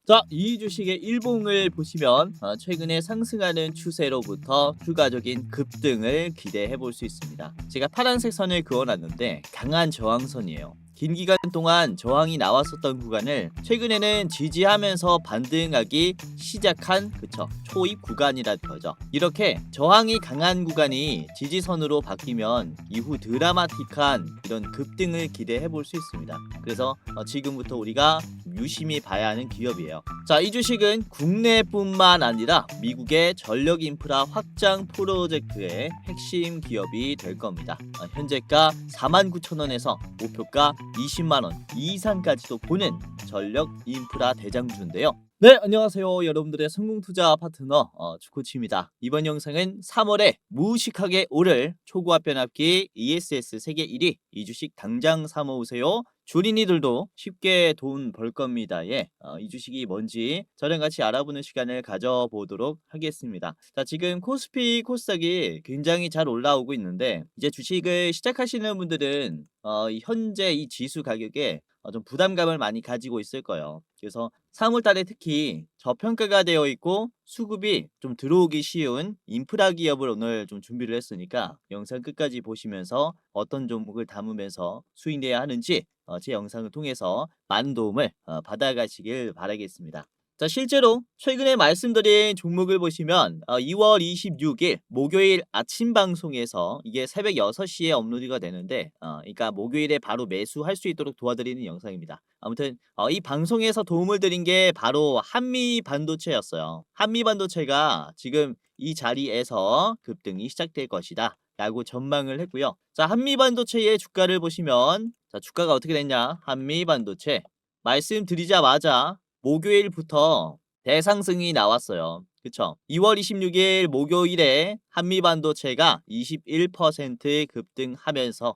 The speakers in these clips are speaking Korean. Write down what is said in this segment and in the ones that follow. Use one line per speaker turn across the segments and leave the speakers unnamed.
자, 이 주식의 일봉을 보시면 최근에 상승하는 추세로부터 추가적인 급등을 기대해 볼 수 있습니다. 제가 파란색 선을 그어놨는데 강한 저항선이에요. 긴 기간 동안 저항이 나왔었던 구간을 최근에는 지지하면서 반등하기 시작한 초입 구간이라는 거죠. 이렇게 저항이 강한 구간이 지지선으로 바뀌면 이후 드라마틱한 이런 급등을 기대해 볼 수 있습니다. 그래서 지금부터 우리가 유심히 봐야 하는 기업이에요. 자, 이 주식은 국내뿐만 아니라 미국의 전력 인프라 확장 프로젝트의 핵심 기업이 될 겁니다. 현재가 49,000원에서 목표가 20만원 이상까지도 보는 전력 인프라 대장주인데요. 네, 안녕하세요. 여러분들의 성공투자 파트너 주코치입니다. 이번 영상은 3월에 무식하게 오를 초고압 변압기 ESS 세계 1위 이 주식 당장 사모으세요. 주린이들도 쉽게 돈 벌 겁니다. 이 주식이 뭔지 저랑 같이 알아보는 시간을 가져보도록 하겠습니다. 자, 지금 코스피 코스닥이 굉장히 잘 올라오고 있는데 이제 주식을 시작하시는 분들은 현재 이 지수 가격에 좀 부담감을 많이 가지고 있을 거예요. 그래서 3월 달에 특히 저평가가 되어 있고 수급이 좀 들어오기 쉬운 인프라 기업을 오늘 좀 준비를 했으니까 영상 끝까지 보시면서 어떤 종목을 담으면서 수익 내야 하는지 제 영상을 통해서 많은 도움을 받아가시길 바라겠습니다. 자, 실제로 최근에 말씀드린 종목을 보시면 2월 26일 목요일 아침 방송에서 이게 새벽 6시에 업로드가 되는데 그러니까 목요일에 바로 매수할 수 있도록 도와드리는 영상입니다. 아무튼 이 방송에서 도움을 드린 게 바로 한미 반도체였어요. 한미 반도체가 지금 이 자리에서 급등이 시작될 것이다 라고 전망을 했고요. 자, 한미 반도체의 주가를 보시면 자, 주가가 어떻게 됐냐? 한미 반도체 말씀드리자마자 목요일부터 대상승이 나왔어요. 그쵸? 2월 26일 목요일에 한미반도체가 21% 급등하면서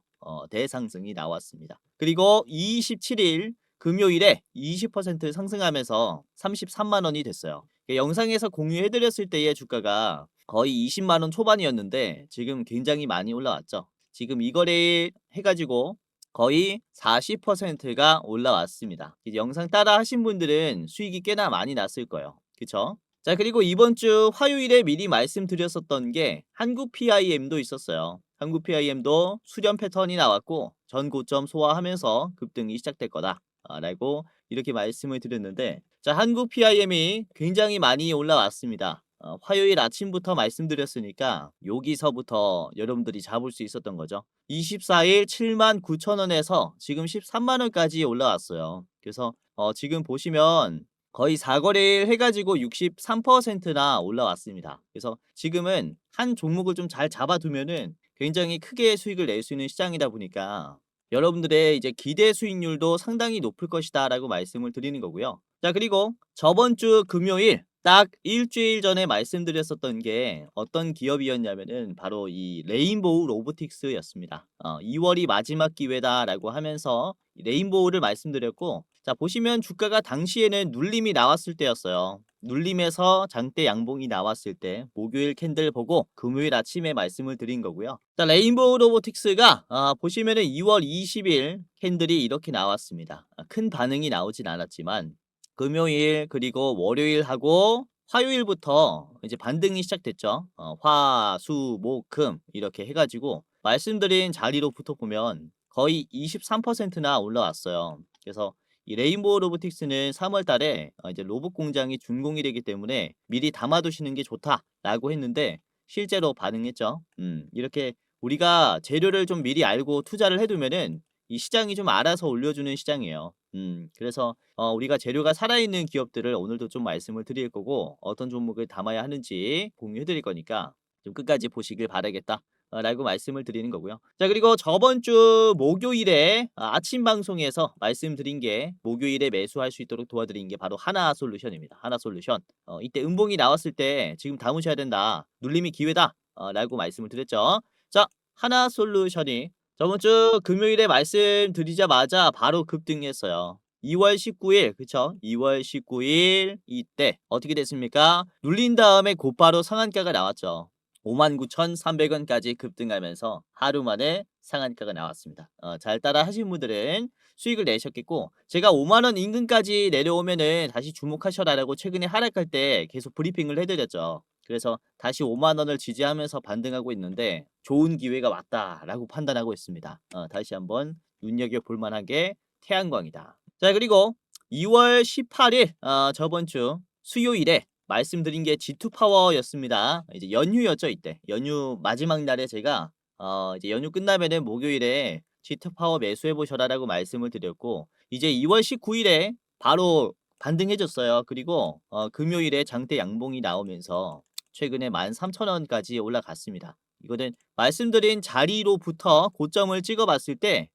대상승이 나왔습니다. 그리고 27일 금요일에 20% 상승하면서 33만원이 됐어요. 영상에서 공유해드렸을 때의 주가가 거의 20만원 초반이었는데 지금 굉장히 많이 올라왔죠. 지금 이 거래 해가지고 거의 40%가 올라왔습니다. 영상 따라 하신 분들은 수익이 꽤나 많이 났을 거예요. 그쵸? 자, 그리고 이번 주 화요일에 미리 말씀드렸었던 게 한국 PIM도 있었어요. 한국 PIM도 수렴 패턴이 나왔고 전 고점 소화하면서 급등이 시작될 거다 라고 이렇게 말씀을 드렸는데 자, 한국 PIM이 굉장히 많이 올라왔습니다. 화요일 아침부터 말씀드렸으니까 여기서부터 여러분들이 잡을 수 있었던 거죠. 24일 79,000원에서 지금 13만원까지 올라왔어요. 그래서 지금 보시면 거의 4거래일 해가지고 63%나 올라왔습니다. 그래서 지금은 한 종목을 좀 잘 잡아두면은 굉장히 크게 수익을 낼 수 있는 시장이다 보니까 여러분들의 이제 기대 수익률도 상당히 높을 것이다 라고 말씀을 드리는 거고요. 자, 그리고 저번 주 금요일 딱 일주일 전에 말씀드렸었던 게 어떤 기업이었냐면은 바로 이 레인보우 로보틱스였습니다. 2월이 마지막 기회다라고 하면서 레인보우를 말씀드렸고 자, 보시면 주가가 당시에는 눌림이 나왔을 때였어요. 눌림에서 장대 양봉이 나왔을 때 목요일 캔들 보고 금요일 아침에 말씀을 드린 거고요. 자, 레인보우 로보틱스가 보시면은 2월 20일 캔들이 이렇게 나왔습니다. 큰 반응이 나오진 않았지만 금요일 그리고 월요일하고 화요일부터 이제 반등이 시작됐죠. 화, 수, 목, 금 이렇게 해가지고 말씀드린 자리로부터 보면 거의 23%나 올라왔어요. 그래서 이 레인보우 로보틱스는 3월 달에 이제 로봇 공장이 준공이 되기 때문에 미리 담아두시는 게 좋다라고 했는데 실제로 반응했죠. 이렇게 우리가 재료를 좀 미리 알고 투자를 해두면은 이 시장이 좀 알아서 올려주는 시장이에요. 그래서 우리가 재료가 살아있는 기업들을 오늘도 좀 말씀을 드릴 거고 어떤 종목을 담아야 하는지 공유해 드릴 거니까 좀 끝까지 보시길 바라겠다 라고 말씀을 드리는 거고요. 자, 그리고 저번 주 목요일에 아침 방송에서 말씀드린 게 목요일에 매수할 수 있도록 도와드린 게 바로 하나솔루션입니다. 하나솔루션. 이때 음봉이 나왔을 때 지금 담으셔야 된다. 눌림이 기회다 라고 말씀을 드렸죠. 자, 하나솔루션이 저번 주 금요일에 말씀드리자마자 바로 급등했어요. 2월 19일, 그쵸? 2월 19일 이때 어떻게 됐습니까? 눌린 다음에 곧바로 상한가가 나왔죠. 59,300원까지 급등하면서 하루 만에 상한가가 나왔습니다. 잘 따라 하신 분들은 수익을 내셨겠고, 제가 5만 원 인근까지 내려오면은 다시 주목하셔라라고 최근에 하락할 때 계속 브리핑을 해드렸죠. 그래서 다시 5만 원을 지지하면서 반등하고 있는데 좋은 기회가 왔다라고 판단하고 있습니다. 다시 한번 눈여겨볼 만한 게 태양광이다. 자, 그리고 2월 18일 저번 주 수요일에 말씀드린 게 G2 파워였습니다. 이제 연휴였죠, 이때. 연휴 마지막 날에 제가 이제 연휴 끝나면은 목요일에 G2 파워 매수해 보셔라라고 말씀을 드렸고, 이제 2월 19일에 바로 반등해 줬어요. 그리고 금요일에 장대 양봉이 나오면서 최근에 13,000원까지 올라갔습니다. 이거는 말씀드린 자리로부터 고점을 찍어 봤을 때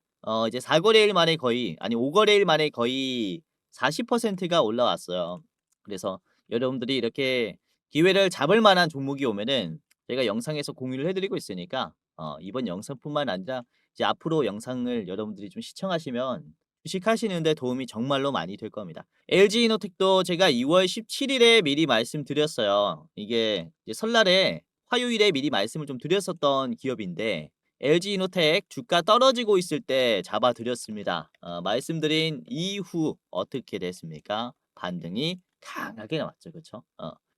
이제 4거래일 만에 거의, 아니 5거래일 만에 거의 40%가 올라왔어요. 그래서 여러분들이 이렇게 기회를 잡을 만한 종목이 오면은 제가 영상에서 공유를 해드리고 있으니까 이번 영상뿐만 아니라 이제 앞으로 영상을 여러분들이 좀 시청하시면 주식하시는데 도움이 정말로 많이 될 겁니다. LG이노텍도 제가 2월 17일에 미리 말씀드렸어요. 이게 이제 설날에 화요일에 미리 말씀을 좀 드렸었던 기업인데, LG이노텍 주가 떨어지고 있을 때 잡아드렸습니다. 말씀드린 이후 어떻게 됐습니까? 반등이 강하게 나왔죠. 그쵸?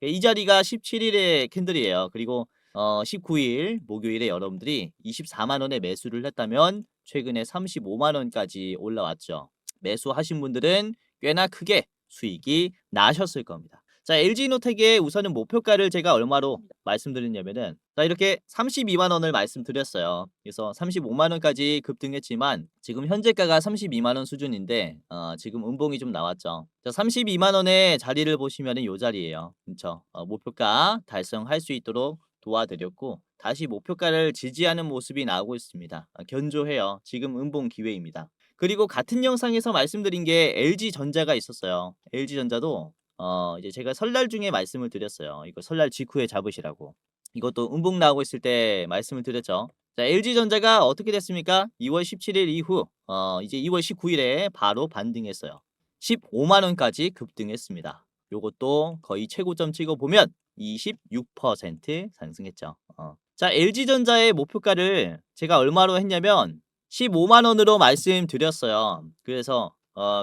이 자리가 17일의 캔들이에요. 그리고 19일 목요일에 여러분들이 24만 원에 매수를 했다면 최근에 35만 원까지 올라왔죠. 매수하신 분들은 꽤나 크게 수익이 나셨을 겁니다. 자, LG이노텍의 우선은 목표가를 제가 얼마로 말씀드렸냐면은, 자, 이렇게 32만 원을 말씀드렸어요. 그래서 35만 원까지 급등했지만 지금 현재가가 32만 원 수준인데 지금 음봉이 좀 나왔죠. 자, 32만 원의 자리를 보시면은 요 자리예요. 그렇죠? 목표가 달성할 수 있도록 도와드렸고, 다시 목표가를 지지하는 모습이 나오고 있습니다. 견조해요. 지금 음봉 기회입니다. 그리고 같은 영상에서 말씀드린 게 LG전자가 있었어요. LG전자도 이제 제가 설날 중에 말씀을 드렸어요. 이거 설날 직후에 잡으시라고. 이것도 음봉 나오고 있을 때 말씀을 드렸죠. 자, LG전자가 어떻게 됐습니까? 2월 17일 이후 이제 2월 19일에 바로 반등했어요. 15만 원까지 급등했습니다. 요것도 거의 최고점 찍어보면 26% 상승했죠. 자, LG전자의 목표가를 제가 얼마로 했냐면 15만 원으로 말씀드렸어요. 그래서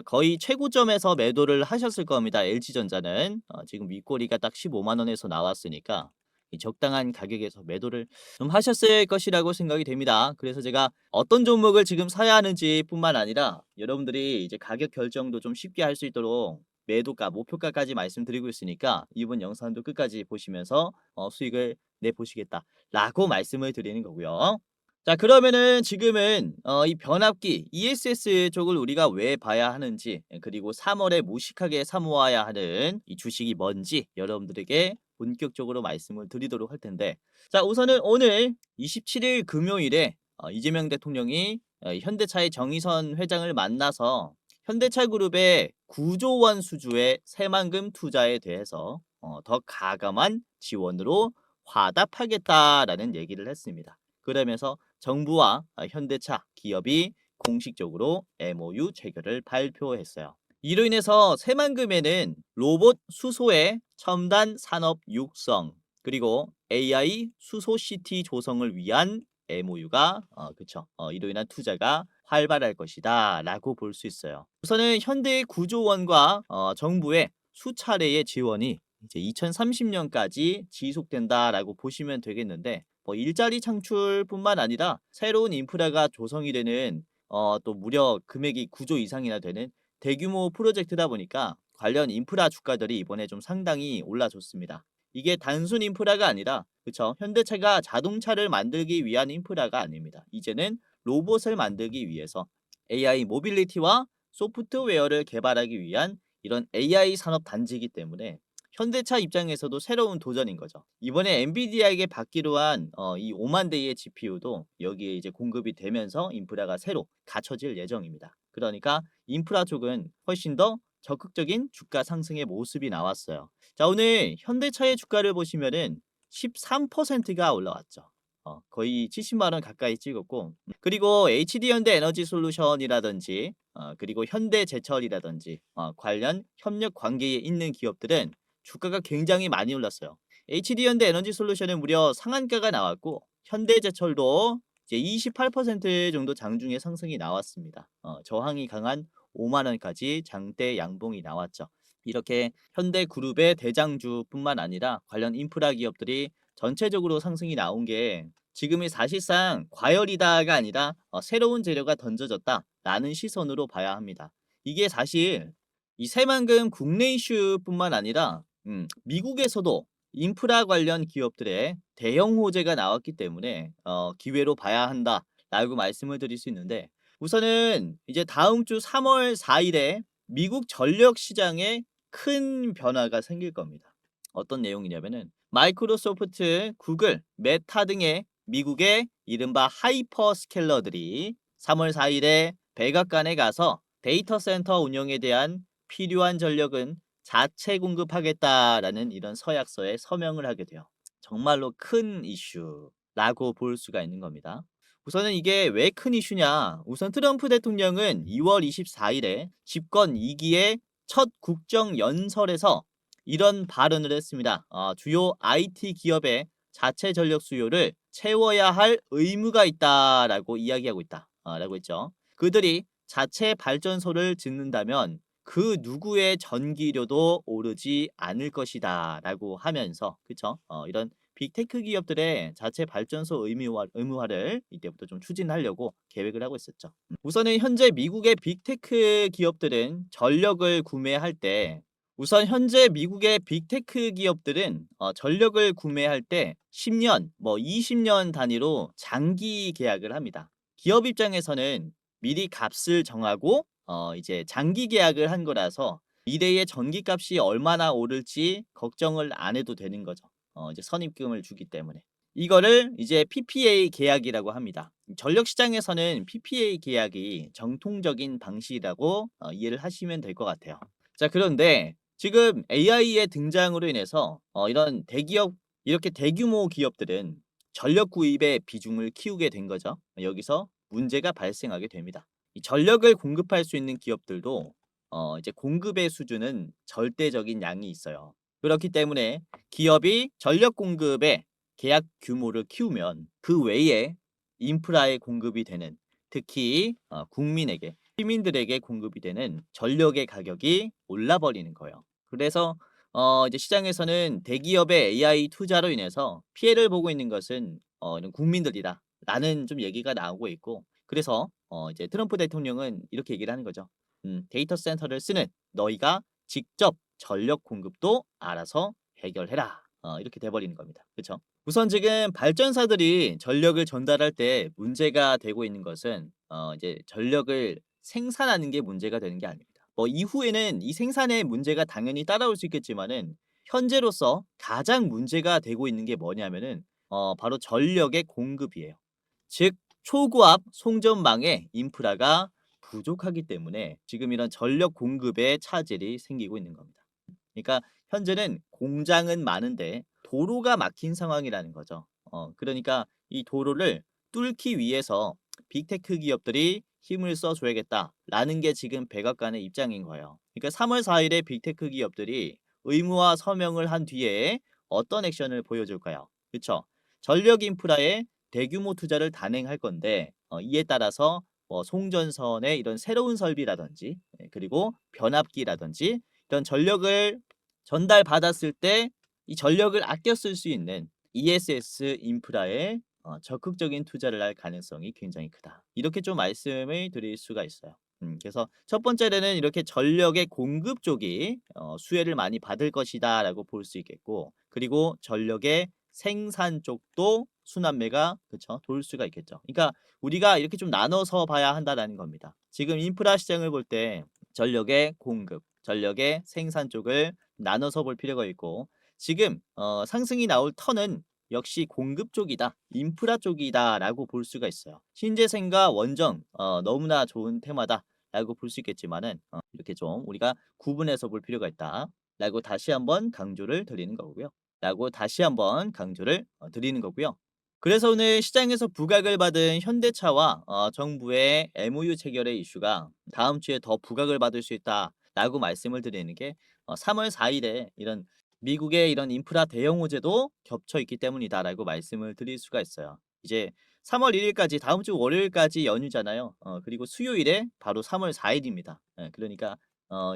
거의 최고점에서 매도를 하셨을 겁니다. LG전자는 지금 윗꼬리가 딱 15만 원에서 나왔으니까 이 적당한 가격에서 매도를 좀 하셨을 것이라고 생각이 됩니다. 그래서 제가 어떤 종목을 지금 사야 하는지 뿐만 아니라 여러분들이 이제 가격 결정도 좀 쉽게 할 수 있도록 매도가, 목표가까지 말씀드리고 있으니까 이번 영상도 끝까지 보시면서 수익을 내보시겠다라고 말씀을 드리는 거고요. 자, 그러면은 지금은 이 변압기 ESS 쪽을 우리가 왜 봐야 하는지, 그리고 3월에 무식하게 사모아야 하는 이 주식이 뭔지 여러분들에게 본격적으로 말씀을 드리도록 할 텐데, 자, 우선은 오늘 27일 금요일에 이재명 대통령이 현대차의 정의선 회장을 만나서 현대차 그룹의 9조 원 수주의 새만금 투자에 대해서 더 가감한 지원으로 화답하겠다라는 얘기를 했습니다. 그러면서 정부와 현대차 기업이 공식적으로 MOU 체결을 발표했어요. 이로 인해서 새만금에는 로봇 수소의 첨단 산업 육성, 그리고 AI 수소 시티 조성을 위한 MOU가 그쵸, 이로 인한 투자가 활발할 것이다 라고 볼 수 있어요. 우선은 현대의 9조 원과 정부의 수차례의 지원이 이제 2030년까지 지속된다라고 보시면 되겠는데, 뭐 일자리 창출뿐만 아니라 새로운 인프라가 조성이 되는 또 무려 금액이 9조 이상이나 되는 대규모 프로젝트다 보니까 관련 인프라 주가들이 이번에 좀 상당히 올라줬습니다. 이게 단순 인프라가 아니라, 그쵸, 현대차가 자동차를 만들기 위한 인프라가 아닙니다. 이제는 로봇을 만들기 위해서 AI 모빌리티와 소프트웨어를 개발하기 위한 이런 AI 산업 단지이기 때문에 현대차 입장에서도 새로운 도전인 거죠. 이번에 엔비디아에게 받기로 한 이 5만 대의 GPU도 여기에 이제 공급이 되면서 인프라가 새로 갖춰질 예정입니다. 그러니까 인프라 쪽은 훨씬 더 적극적인 주가 상승의 모습이 나왔어요. 자, 오늘 현대차의 주가를 보시면은 13%가 올라왔죠. 거의 70만 원 가까이 찍었고, 그리고 HD현대 에너지 솔루션이라든지 그리고 현대제철이라든지 관련 협력 관계에 있는 기업들은 주가가 굉장히 많이 올랐어요. HD현대 에너지솔루션은 무려 상한가가 나왔고 현대제철도 이제 28% 정도 장중에 상승이 나왔습니다. 저항이 강한 5만 원까지 장대 양봉이 나왔죠. 이렇게 현대그룹의 대장주뿐만 아니라 관련 인프라 기업들이 전체적으로 상승이 나온 게 지금이 사실상 과열이다가 아니라 새로운 재료가 던져졌다라는 시선으로 봐야 합니다. 이게 사실 이 새만금 국내 이슈뿐만 아니라 미국에서도 인프라 관련 기업들의 대형 호재가 나왔기 때문에 기회로 봐야 한다라고 말씀을 드릴 수 있는데 우선은 이제 다음 주 3월 4일에 미국 전력 시장에 큰 변화가 생길 겁니다. 어떤 내용이냐면은 마이크로소프트, 구글, 메타 등의 미국의 이른바 하이퍼스케일러들이 3월 4일에 백악관에 가서 데이터 센터 운영에 대한 필요한 전력은 자체 공급하겠다라는 이런 서약서에 서명을 하게 돼요. 정말로 큰 이슈라고 볼 수가 있는 겁니다. 우선은 이게 왜 큰 이슈냐? 우선 트럼프 대통령은 2월 24일에 집권 2기의 첫 국정 연설에서 이런 발언을 했습니다. 주요 IT 기업의 자체 전력 수요를 채워야 할 의무가 있다라고 이야기하고 있다라고 했죠. 그들이 자체 발전소를 짓는다면 그 누구의 전기료도 오르지 않을 것이다라고 하면서 그쵸? 이런 빅테크 기업들의 자체 발전소 의무화를 이때부터 좀 추진하려고 계획을 하고 있었죠. 우선은 현재 미국의 빅테크 기업들은 전력을 구매할 때 우선 현재 미국의 빅테크 기업들은 전력을 구매할 때 10년, 뭐 20년 단위로 장기 계약을 합니다. 기업 입장에서는 미리 값을 정하고 이제 장기 계약을 한 거라서 미래의 전기값이 얼마나 오를지 걱정을 안 해도 되는 거죠. 이제 선입금을 주기 때문에. 이거를 이제 PPA 계약이라고 합니다. 전력 시장에서는 PPA 계약이 정통적인 방식이라고 이해를 하시면 될 것 같아요. 자, 그런데 지금 AI의 등장으로 인해서 이런 대기업 이렇게 대규모 기업들은 전력 구입의 비중을 키우게 된 거죠. 여기서 문제가 발생하게 됩니다. 이 전력을 공급할 수 있는 기업들도 이제 공급의 수준은 절대적인 양이 있어요. 그렇기 때문에 기업이 전력 공급의 계약 규모를 키우면 그 외에 인프라에 공급이 되는 특히 국민에게 시민들에게 공급이 되는 전력의 가격이 올라버리는 거예요. 그래서 이제 시장에서는 대기업의 AI 투자로 인해서 피해를 보고 있는 것은 이런 국민들이다라는 좀 얘기가 나오고 있고 그래서 이제 트럼프 대통령은 이렇게 얘기를 하는 거죠. 데이터 센터를 쓰는 너희가 직접 전력 공급도 알아서 해결해라. 이렇게 돼 버리는 겁니다. 그쵸? 우선 지금 발전사들이 전력을 전달할 때 문제가 되고 있는 것은 이제 전력을 생산하는 게 문제가 되는 게 아닙니다. 뭐 이후에는 이 생산에 문제가 당연히 따라올 수 있겠지만은 현재로서 가장 문제가 되고 있는 게 뭐냐면은 바로 전력의 공급이에요. 즉 초고압 송전망의 인프라가 부족하기 때문에 지금 이런 전력 공급에 차질이 생기고 있는 겁니다. 그러니까 현재는 공장은 많은데 도로가 막힌 상황이라는 거죠. 그러니까 이 도로를 뚫기 위해서 빅테크 기업들이 힘을 써줘야겠다라는 게 지금 백악관의 입장인 거예요. 그러니까 3월 4일에 빅테크 기업들이 의무화 서명을 한 뒤에 어떤 액션을 보여줄까요? 그렇죠? 전력 인프라에 대규모 투자를 단행할 건데 이에 따라서 뭐 송전선의 이런 새로운 설비라든지 그리고 변압기라든지 이런 전력을 전달받았을 때 이 전력을 아껴 쓸 수 있는 ESS 인프라에 적극적인 투자를 할 가능성이 굉장히 크다. 이렇게 좀 말씀을 드릴 수가 있어요. 그래서 첫 번째로는 이렇게 전력의 공급 쪽이 수혜를 많이 받을 것이다라고 볼 수 있겠고 그리고 전력의 생산 쪽도 순환매가 그쵸 돌 수가 있겠죠. 그러니까 우리가 이렇게 좀 나눠서 봐야 한다라는 겁니다. 지금 인프라 시장을 볼 때 전력의 공급, 전력의 생산 쪽을 나눠서 볼 필요가 있고 지금 상승이 나올 턴은 역시 공급 쪽이다, 인프라 쪽이다라고 볼 수가 있어요. 신재생과 원전 너무나 좋은 테마다라고 볼 수 있겠지만은 이렇게 좀 우리가 구분해서 볼 필요가 있다라고 다시 한번 강조를 드리는 거고요. 라고 다시 한번 강조를 드리는 거고요. 그래서 오늘 시장에서 부각을 받은 현대차와 정부의 MOU 체결의 이슈가 다음 주에 더 부각을 받을 수 있다라고 말씀을 드리는 게 3월 4일에 이런 미국의 이런 인프라 대형 호재도 겹쳐 있기 때문이다라고 말씀을 드릴 수가 있어요. 이제 3월 1일까지 다음 주 월요일까지 연휴잖아요. 그리고 수요일에 바로 3월 4일입니다. 그러니까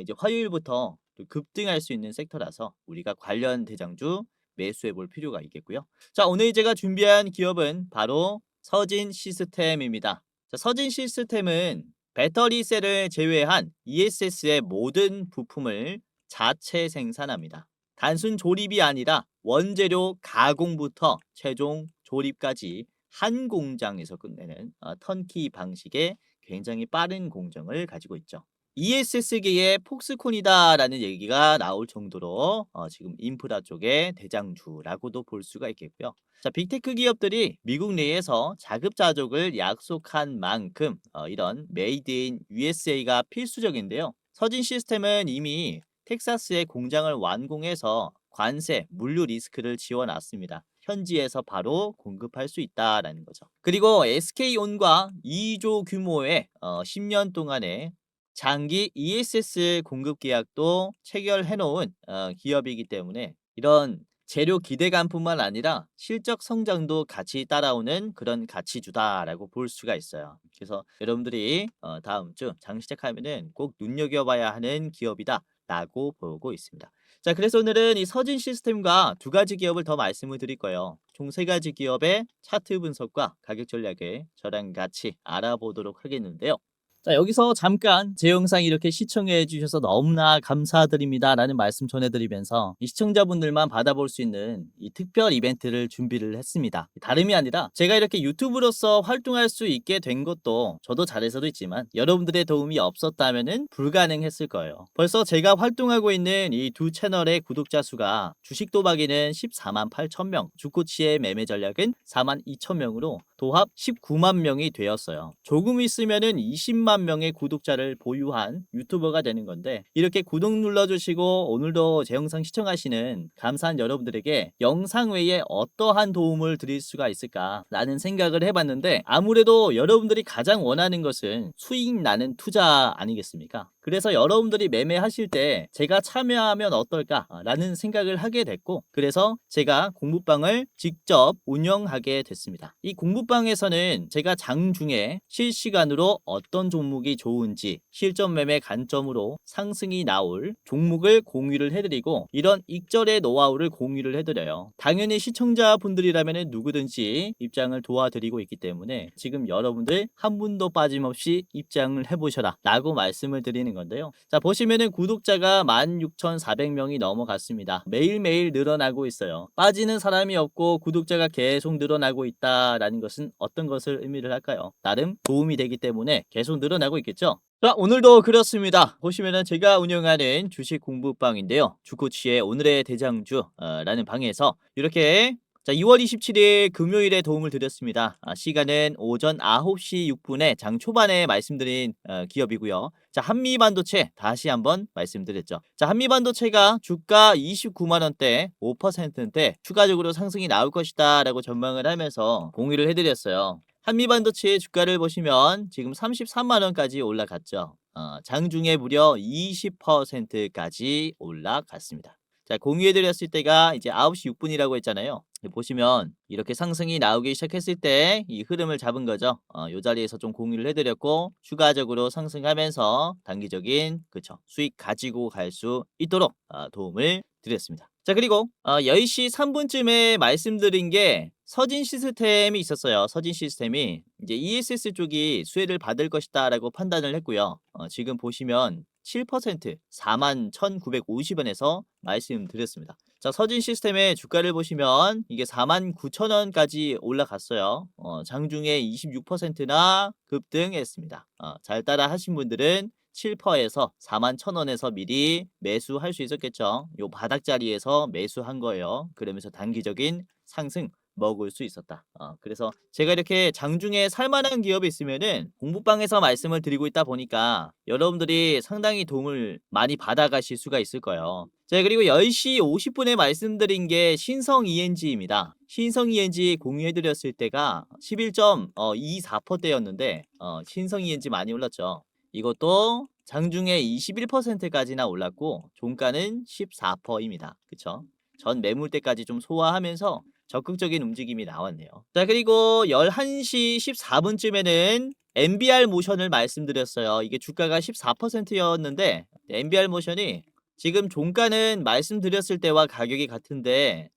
이제 화요일부터 또 급등할 수 있는 섹터라서 우리가 관련 대장주 매수해 볼 필요가 있겠고요. 자, 오늘 제가 준비한 기업은 바로 서진 시스템입니다. 자, 서진 시스템은 배터리 셀을 제외한 ESS의 모든 부품을 자체 생산합니다. 단순 조립이 아니라 원재료 가공부터 최종 조립까지 한 공장에서 끝내는 턴키 방식의 굉장히 빠른 공정을 가지고 있죠. ESS계의 폭스콘이다라는 얘기가 나올 정도로 지금 인프라 쪽의 대장주라고도 볼 수가 있겠고요. 자, 빅테크 기업들이 미국 내에서 자급자족을 약속한 만큼 이런 메이드 인 USA가 필수적인데요. 서진 시스템은 이미 텍사스에 공장을 완공해서 관세, 물류 리스크를 지원놨습니다. 현지에서 바로 공급할 수 있다라는 거죠. 그리고 SK온과 2조 규모의 10년 동안의 장기 ESS 공급 계약도 체결해 놓은 기업이기 때문에 이런 재료 기대감뿐만 아니라 실적 성장도 같이 따라오는 그런 가치주다라고 볼 수가 있어요. 그래서 여러분들이 다음 주 장 시작하면은 꼭 눈여겨봐야 하는 기업이다라고 보고 있습니다. 자, 그래서 오늘은 이 서진 시스템과 두 가지 기업을 더 말씀을 드릴 거예요. 총 세 가지 기업의 차트 분석과 가격 전략을 저랑 같이 알아보도록 하겠는데요. 자, 여기서 잠깐 제 영상 이렇게 시청해 주셔서 너무나 감사드립니다 라는 말씀 전해드리면서 이 시청자분들만 받아볼 수 있는 이 특별 이벤트를 준비를 했습니다. 다름이 아니라 제가 이렇게 유튜브로서 활동할 수 있게 된 것도 저도 잘해서도 있지만 여러분들의 도움이 없었다면 불가능했을 거예요. 벌써 제가 활동하고 있는 이 두 채널의 구독자 수가 주식 도박에는 14만 8천 명, 주코치의 매매 전략은 4만 2천 명으로 도합 19만 명이 되었어요. 조금 있으면은 20만 명의 구독자를 보유한 유튜버가 되는 건데, 이렇게 구독 눌러주시고 오늘도 제 영상 시청하시는 감사한 여러분들에게 영상 외에 어떠한 도움을 드릴 수가 있을까라는 생각을 해봤는데, 아무래도 여러분들이 가장 원하는 것은 수익 나는 투자 아니겠습니까? 그래서 여러분들이 매매하실 때 제가 참여하면 어떨까라는 생각을 하게 됐고, 그래서 제가 공부방을 직접 운영하게 됐습니다. 이 공부방에서는 제가 장중에 실시간으로 어떤 종목이 좋은지 실전 매매 관점으로 상승이 나올 종목을 공유를 해드리고, 이런 익절의 노하우를 공유를 해드려요. 당연히 시청자분들이라면 누구든지 입장을 도와드리고 있기 때문에 지금 여러분들 한 분도 빠짐없이 입장을 해보셔라 라고 말씀을 드리는 건데요. 자, 보시면은 구독자가 16,400명이 넘어갔습니다. 매일매일 늘어나고 있어요. 빠지는 사람이 없고 구독자가 계속 늘어나고 있다라는 것은 어떤 것을 의미를 할까요? 나름 도움이 되기 때문에 계속 늘어나고 있겠죠? 자, 오늘도 그렇습니다. 보시면은 제가 운영하는 주식 공부방인데요. 주코치의 오늘의 대장주 라는 방에서 이렇게, 자, 2월 27일 금요일에 도움을 드렸습니다. 시간은 오전 9시 6분에 장 초반에 말씀드린 기업이고요. 자, 한미반도체 다시 한번 말씀드렸죠. 자, 한미반도체가 주가 29만 원대 5%인데 추가적으로 상승이 나올 것이다 라고 전망을 하면서 공유를 해드렸어요. 한미반도체의 주가를 보시면 지금 33만 원까지 올라갔죠. 장중에 무려 20%까지 올라갔습니다. 자, 공유해드렸을 때가 이제 9시 6분이라고 했잖아요. 보시면 이렇게 상승이 나오기 시작했을 때 이 흐름을 잡은 거죠. 이 자리에서 좀 공유를 해드렸고, 추가적으로 상승하면서 단기적인 수익 가지고 갈 수 있도록 도움을 드렸습니다. 자, 그리고 10시 3분쯤에 말씀드린 게 서진 시스템이 있었어요. 서진 시스템이 이제 ESS 쪽이 수혜를 받을 것이다 라고 판단을 했고요. 지금 보시면 7% 41,950원에서 말씀드렸습니다. 자, 서진 시스템의 주가를 보시면 이게 49,000원까지 올라갔어요. 장중에 26%나 급등했습니다. 잘 따라 하신 분들은 7%에서 41,000원에서 미리 매수할 수 있었겠죠. 요 바닥 자리에서 매수한 거예요. 그러면서 단기적인 상승 먹을 수 있었다. 그래서 제가 이렇게 장중에 살만한 기업이 있으면은 공부방에서 말씀을 드리고 있다 보니까 여러분들이 상당히 도움을 많이 받아가실 수가 있을 거예요. 자, 그리고 10시 50분에 말씀드린 게 신성 ENG입니다. 신성 ENG 공유해드렸을 때가 11.24%대였는데 신성 ENG 많이 올랐죠. 이것도 장중에 21%까지나 올랐고 종가는 14%입니다. 그쵸? 전 매물대까지 좀 소화하면서 적극적인 움직임이 나왔네요. 자, 그리고 11시 14분쯤에는 NBR 모션을 말씀드렸어요. 이게 주가가 14%였는데 NBR 모션이 지금 종가는 말씀드렸을 때와 가격이 같은데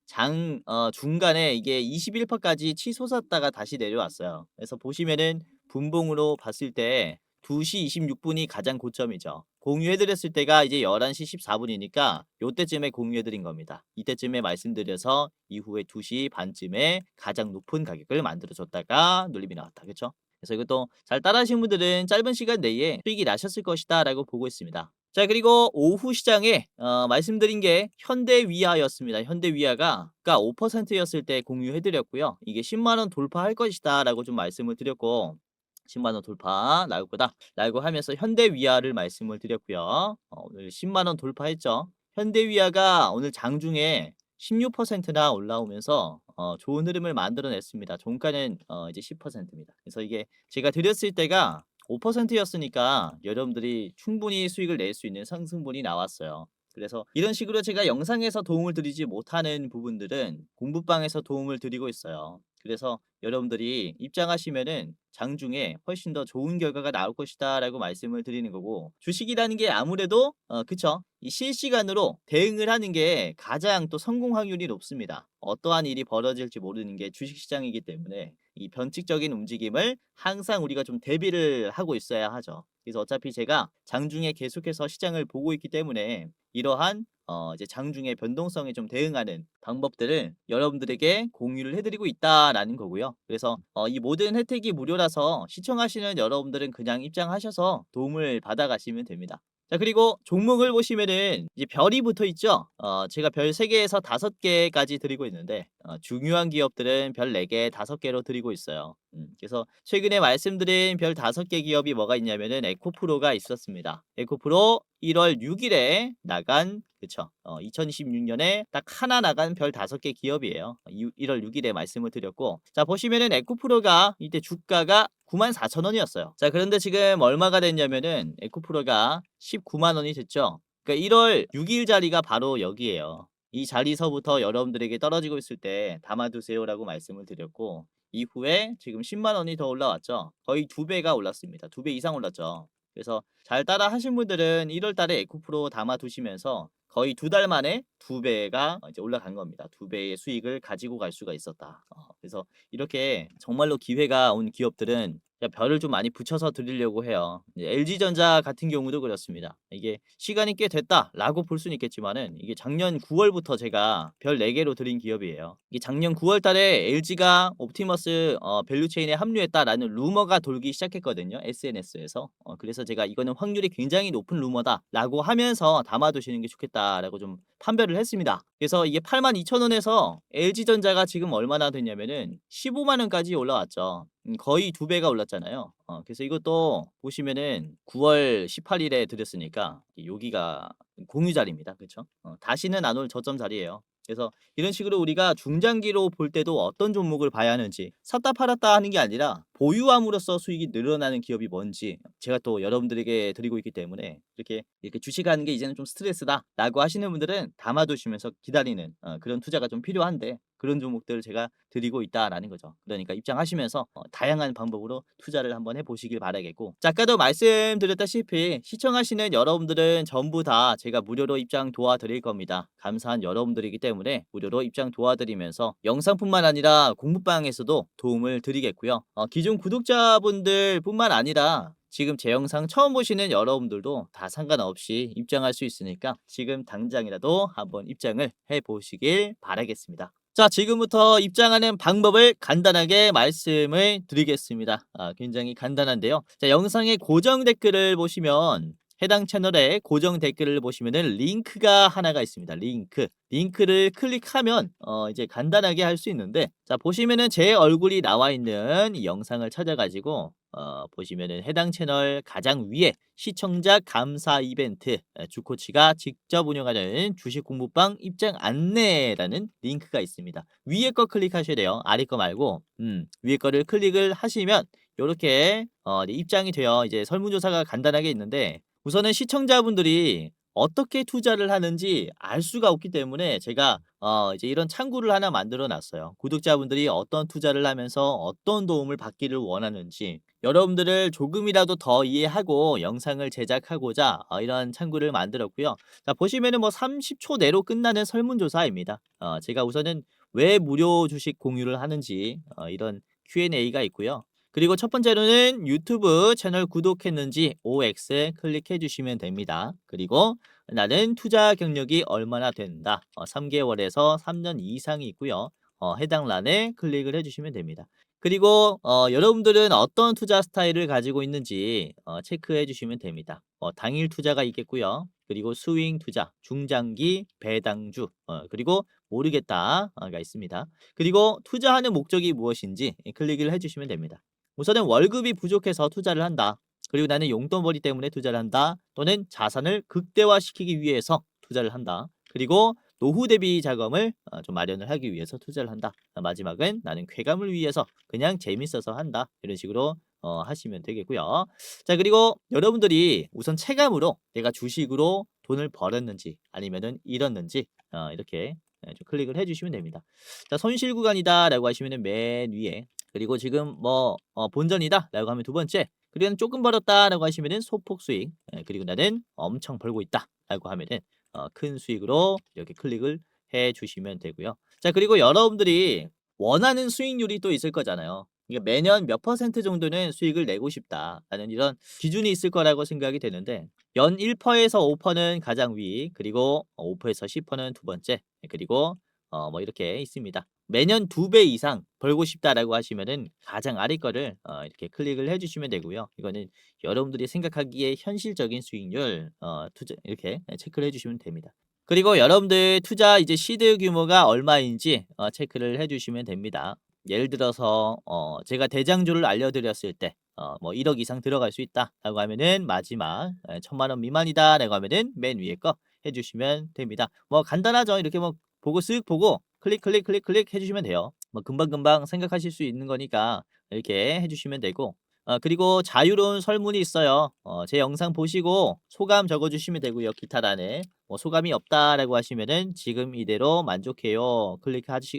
중간에 이게 21%까지 치솟았다가 다시 내려왔어요. 그래서 보시면은 분봉으로 봤을 때 2시 26분이 가장 고점이죠. 공유해드렸을 때가 이제 11시 14분이니까 요때쯤에 공유해드린 겁니다. 이때쯤에 말씀드려서 이후에 2시 반쯤에 가장 높은 가격을 만들어줬다가 눌림이 나왔다. 그쵸? 그래서 이것도 잘 따라하신 분들은 짧은 시간 내에 수익이 나셨을 것이다 라고 보고 있습니다. 자, 그리고 오후 시장에 말씀드린 게 현대위아였습니다. 현대위아가 5%였을 때 공유해드렸고요. 이게 10만원 돌파할 것이다 라고 좀 말씀을 드렸고 10만원 돌파 나올 거다 라고 하면서 현대위아를 말씀을 드렸고요. 오늘 10만원 돌파했죠. 현대위아가 오늘 장중에 16%나 올라오면서 좋은 흐름을 만들어냈습니다. 종가는 이제 10%입니다. 그래서 이게 제가 드렸을 때가 5%였으니까 여러분들이 충분히 수익을 낼 수 있는 상승분이 나왔어요. 그래서 이런 식으로 제가 영상에서 도움을 드리지 못하는 부분들은 공부방에서 도움을 드리고 있어요. 그래서 여러분들이 입장하시면은 장중에 훨씬 더 좋은 결과가 나올 것이다 라고 말씀을 드리는 거고, 주식이라는 게 아무래도 그쵸, 이 실시간으로 대응을 하는 게 가장 또 성공 확률이 높습니다. 어떠한 일이 벌어질지 모르는 게 주식시장이기 때문에 이 변칙적인 움직임을 항상 우리가 좀 대비를 하고 있어야 하죠. 그래서 어차피 제가 장중에 계속해서 시장을 보고 있기 때문에 이러한 이제 장중의 변동성에 좀 대응하는 방법들을 여러분들에게 공유를 해드리고 있다라는 거고요. 그래서 이 모든 혜택이 무료라서 시청하시는 여러분들은 그냥 입장하셔서 도움을 받아가시면 됩니다. 자, 그리고 종목을 보시면은 이제 별이 붙어 있죠. 제가 별 3개에서 5개까지 드리고 있는데 중요한 기업들은 별 4개, 5개로 드리고 있어요. 그래서 최근에 말씀드린 별 5개 기업이 뭐가 있냐면은 에코프로가 있었습니다. 에코프로 1월 6일에 나간, 그쵸, 2026년에 딱 하나 나간 별 5개 기업이에요. 1월 6일에 말씀을 드렸고, 자, 보시면은 에코프로가 이때 주가가 94,000원이었어요. 자, 그런데 지금 얼마가 됐냐면은 에코프로가 19만원이 됐죠. 그러니까 1월 6일 자리가 바로 여기에요. 이 자리서부터 여러분들에게 떨어지고 있을 때 담아두세요라고 말씀을 드렸고, 이후에 지금 10만원이 더 올라왔죠. 거의 2배가 올랐습니다. 2배 이상 올랐죠. 그래서 잘 따라 하신 분들은 1월 달에 에코프로 담아두시면서 거의 2달 만에 2배가 이제 올라간 겁니다. 2배의 수익을 가지고 갈 수가 있었다. 그래서 이렇게 정말로 기회가 온 기업들은 별을 좀 많이 붙여서 드리려고 해요. LG전자 같은 경우도 그렇습니다. 이게 시간이 꽤 됐다라고 볼 수는 있겠지만은 이게 작년 9월부터 제가 별 4개로 드린 기업이에요. 이게 작년 9월 달에 LG가 옵티머스 밸류체인에 합류했다라는 루머가 돌기 시작했거든요. SNS에서. 그래서 제가 이거는 확률이 굉장히 높은 루머다라고 하면서 담아두시는 게 좋겠다라고 좀 판별을 했습니다. 그래서 이게 82,000원에서 LG전자가 지금 얼마나 됐냐면은 15만원까지 올라왔죠. 거의 2배가 올랐잖아요. 그래서 이것도 보시면은 9월 18일에 드렸으니까 여기가 공유 자리입니다. 그쵸? 다시는 안 올 저점 자리예요. 그래서 이런 식으로 우리가 중장기로 볼 때도 어떤 종목을 봐야 하는지, 샀다 팔았다 하는 게 아니라 보유함으로써 수익이 늘어나는 기업이 뭔지 제가 또 여러분들에게 드리고 있기 때문에 이렇게 주식하는 게 이제는 좀 스트레스다라고 하시는 분들은 담아두시면서 기다리는 그런 투자가 좀 필요한데, 그런 종목들을 제가 드리고 있다라는 거죠. 그러니까 입장하시면서 다양한 방법으로 투자를 한번 해보시길 바라겠고, 자, 아까도 말씀드렸다시피 시청하시는 여러분들은 전부 다 제가 무료로 입장 도와드릴 겁니다. 감사한 여러분들이기 때문에 무료로 입장 도와드리면서 영상뿐만 아니라 공부방에서도 도움을 드리겠고요. 기존 구독자분들 뿐만 아니라 지금 제 영상 처음 보시는 여러분들도 다 상관없이 입장할 수 있으니까 지금 당장이라도 한번 입장을 해보시길 바라겠습니다. 자, 지금부터 입장하는 방법을 간단하게 말씀을 드리겠습니다. 굉장히 간단한데요. 자, 영상의 고정 댓글을 보시면 해당 채널에 고정 댓글을 보시면은 링크가 하나가 있습니다. 링크를 클릭하면 이제 간단하게 할 수 있는데, 자, 보시면은 제 얼굴이 나와 있는 이 영상을 찾아가지고 보시면은 해당 채널 가장 위에 시청자 감사 이벤트, 주코치가 직접 운영하는 주식 공부방 입장 안내라는 링크가 있습니다. 위에 거 클릭하셔야 돼요. 아래 거 말고 위에 거를 클릭을 하시면 이렇게 입장이 돼요. 이제 설문조사가 간단하게 있는데, 우선은 시청자분들이 어떻게 투자를 하는지 알 수가 없기 때문에 제가 이제 이런 창구를 하나 만들어 놨어요. 구독자분들이 어떤 투자를 하면서 어떤 도움을 받기를 원하는지 여러분들을 조금이라도 더 이해하고 영상을 제작하고자 이런 창구를 만들었고요. 자, 보시면은 뭐 30초 내로 끝나는 설문조사입니다. 제가 우선은 왜 무료 주식 공유를 하는지 이런 Q&A가 있고요. 그리고 첫 번째로는 유튜브 채널 구독했는지 OX 클릭해 주시면 됩니다. 그리고 나는 투자 경력이 얼마나 된다. 3개월에서 3년 이상이 있고요. 해당 란에 클릭을 해주시면 됩니다. 그리고 여러분들은 어떤 투자 스타일을 가지고 있는지 체크해 주시면 됩니다. 당일 투자가 있겠고요. 그리고 스윙 투자, 중장기, 배당주, 그리고 모르겠다가 있습니다. 그리고 투자하는 목적이 무엇인지 클릭을 해주시면 됩니다. 우선은 월급이 부족해서 투자를 한다. 그리고 나는 용돈벌이 때문에 투자를 한다. 또는 자산을 극대화시키기 위해서 투자를 한다. 그리고 노후 대비 자금을 좀 마련을 하기 위해서 투자를 한다. 마지막은 나는 쾌감을 위해서 그냥 재밌어서 한다. 이런 식으로 하시면 되겠고요. 자, 그리고 여러분들이 우선 체감으로 내가 주식으로 돈을 벌었는지 아니면은 잃었는지 이렇게 좀 클릭을 해주시면 됩니다. 자, 손실 구간이다라고 하시면은 맨 위에, 그리고 지금 뭐 본전이다라고 하면 두 번째, 그리고 조금 벌었다라고 하시면은 소폭 수익, 그리고 나는 엄청 벌고 있다라고 하면은 큰 수익으로 이렇게 클릭을 해 주시면 되고요. 자, 그리고 여러분들이 원하는 수익률이 또 있을 거잖아요. 그러니까 매년 몇 퍼센트 정도는 수익을 내고 싶다라는 이런 기준이 있을 거라고 생각이 되는데, 연 1%에서 5%는 가장 위, 그리고 5%에서 10%는 두 번째, 그리고 뭐 이렇게 있습니다. 매년 2배 이상 벌고 싶다라고 하시면은 가장 아래 거를 이렇게 클릭을 해 주시면 되고요. 이거는 여러분들이 생각하기에 현실적인 수익률 투자 이렇게 체크를 해 주시면 됩니다. 그리고 여러분들 투자 이제 시드 규모가 얼마인지 체크를 해 주시면 됩니다. 예를 들어서 제가 대장주를 알려드렸을 때 뭐 1억 이상 들어갈 수 있다라고 하면은 마지막 1,000만 원 미만이다라고 하면은 맨 위에 거 해주시면 됩니다. 뭐 간단하죠. 이렇게 뭐 보고 쓱 보고 클릭 해주시면 돼요. 뭐 금방금방 생각하실 수 있는 거니까 이렇게 해주시면 되고, 그리고 자유로운 설문이 있어요. 제 영상 보시고 소감 적어주시면 되고요. 기타란에 뭐 소감이 없다라고 하시면은 지금 이대로 만족해요.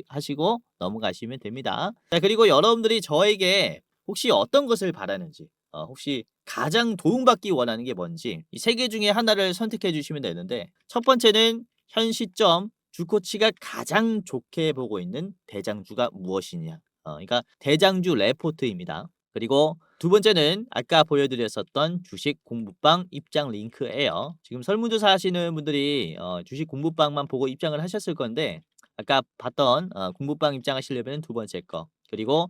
하시고 넘어가시면 됩니다. 자, 그리고 여러분들이 저에게 혹시 어떤 것을 바라는지, 혹시 가장 도움받기 원하는 게 뭔지 이 세 개 중에 하나를 선택해 주시면 되는데, 첫 번째는 현 시점 주코치가 가장 좋게 보고 있는 대장주가 무엇이냐. 그러니까 대장주 레포트입니다. 그리고 두 번째는 아까 보여드렸었던 주식 공부방 입장 링크예요. 지금 설문조사 하시는 분들이 주식 공부방만 보고 입장을 하셨을 건데, 아까 봤던 공부방 입장하시려면 두 번째 거, 그리고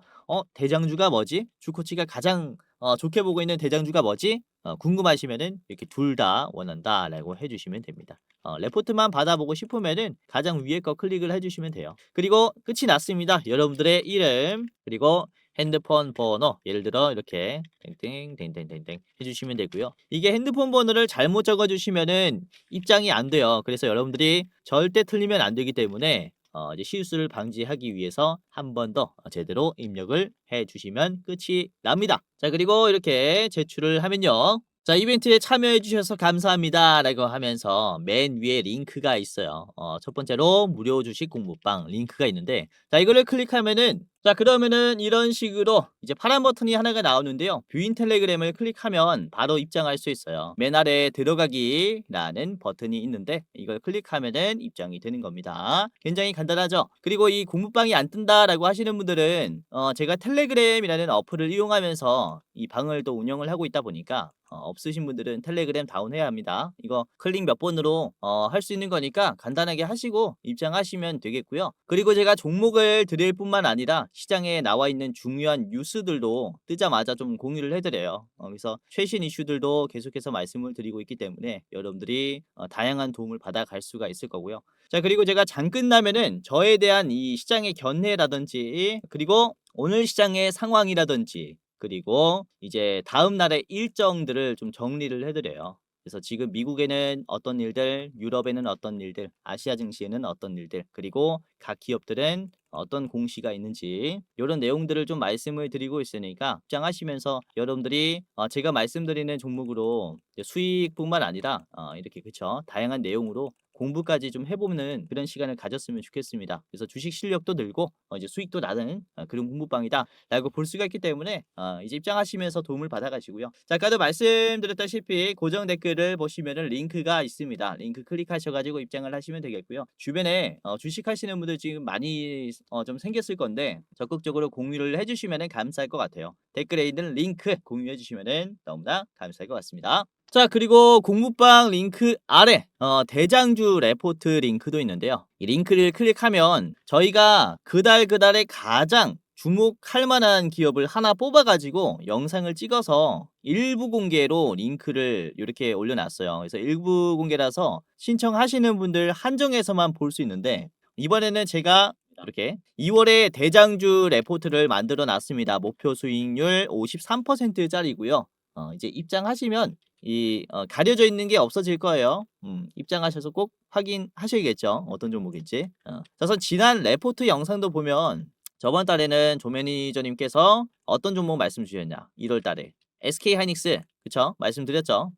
대장주가 뭐지? 주코치가 가장 좋게 보고 있는 대장주가 뭐지? 궁금하시면은 이렇게 둘 다 원한다라고 해주시면 됩니다. 레포트만 받아보고 싶으면은 가장 위에 거 클릭을 해주시면 돼요. 그리고 끝이 났습니다. 여러분들의 이름, 그리고 핸드폰 번호, 예를 들어 이렇게 땡땡땡땡땡땡 해주시면 되고요. 이게 핸드폰 번호를 잘못 적어주시면은 입장이 안 돼요. 그래서 여러분들이 절대 틀리면 안 되기 때문에 이제 실수를 방지하기 위해서 한 번 더 제대로 입력을 해주시면 끝이 납니다. 자, 그리고 이렇게 제출을 하면요. 자, 이벤트에 참여해 주셔서 감사합니다 라고 하면서 맨 위에 링크가 있어요. 첫 번째로 무료 주식 공부방 링크가 있는데, 자, 이거를 클릭하면은, 자, 그러면은 이런 식으로 이제 파란 버튼이 하나가 나오는데요. 뷰인 텔레그램을 클릭하면 바로 입장할 수 있어요. 맨 아래에 들어가기라는 버튼이 있는데 이걸 클릭하면은 입장이 되는 겁니다. 굉장히 간단하죠? 그리고 이 공부방이 안 뜬다라고 하시는 분들은 제가 텔레그램이라는 어플을 이용하면서 이 방을 또 운영을 하고 있다 보니까 없으신 분들은 텔레그램 다운해야 합니다. 이거 클릭 몇 번으로 할 수 있는 거니까 간단하게 하시고 입장하시면 되겠고요. 그리고 제가 종목을 드릴 뿐만 아니라 시장에 나와 있는 중요한 뉴스들도 뜨자마자 좀 공유를 해드려요. 그래서 최신 이슈들도 계속해서 말씀을 드리고 있기 때문에 여러분들이 다양한 도움을 받아갈 수가 있을 거고요. 자, 그리고 제가 장 끝나면은 저에 대한 이 시장의 견해라든지, 그리고 오늘 시장의 상황이라든지, 그리고 이제 다음 날의 일정들을 좀 정리를 해드려요. 그래서 지금 미국에는 어떤 일들, 유럽에는 어떤 일들, 아시아 증시에는 어떤 일들, 그리고 각 기업들은 어떤 공시가 있는지 이런 내용들을 좀 말씀을 드리고 있으니까 입장하시면서 여러분들이 제가 말씀드리는 종목으로 이제 수익뿐만 아니라 이렇게 그쵸 다양한 내용으로 공부까지 좀 해보는 그런 시간을 가졌으면 좋겠습니다. 그래서 주식 실력도 늘고 이제 수익도 나는 그런 공부방이다라고 볼 수가 있기 때문에 이제 입장하시면서 도움을 받아가시고요. 자, 아까도 말씀드렸다시피 고정 댓글을 보시면은 링크가 있습니다. 링크 클릭하셔가지고 입장을 하시면 되겠고요. 주변에 주식 하시는 분들 지금 많이 좀 생겼을 건데 적극적으로 공유를 해주시면은 감사할 것 같아요. 댓글에 있는 링크 공유해 주시면은 너무나 감사할 것 같습니다. 자, 그리고 공부방 링크 아래 대장주 레포트 링크도 있는데요. 이 링크를 클릭하면 저희가 그달에 가장 주목할 만한 기업을 하나 뽑아가지고 영상을 찍어서 일부 공개로 링크를 이렇게 올려놨어요. 그래서 일부 공개라서 신청하시는 분들 한정해서만 볼 수 있는데 이번에는 제가 이렇게 2월에 대장주 레포트를 만들어 놨습니다. 목표 수익률 53%짜리고요. 이제 입장하시면 이 가려져 있는 게 없어질 거예요. 입장하셔서 꼭 확인하셔야겠죠. 어떤 종목인지. 그래서 지난 레포트 영상도 보면 저번 달에는 조 매니저님께서 어떤 종목 말씀 주셨냐? 1월 달에 SK 하이닉스 그쵸? 말씀드렸죠.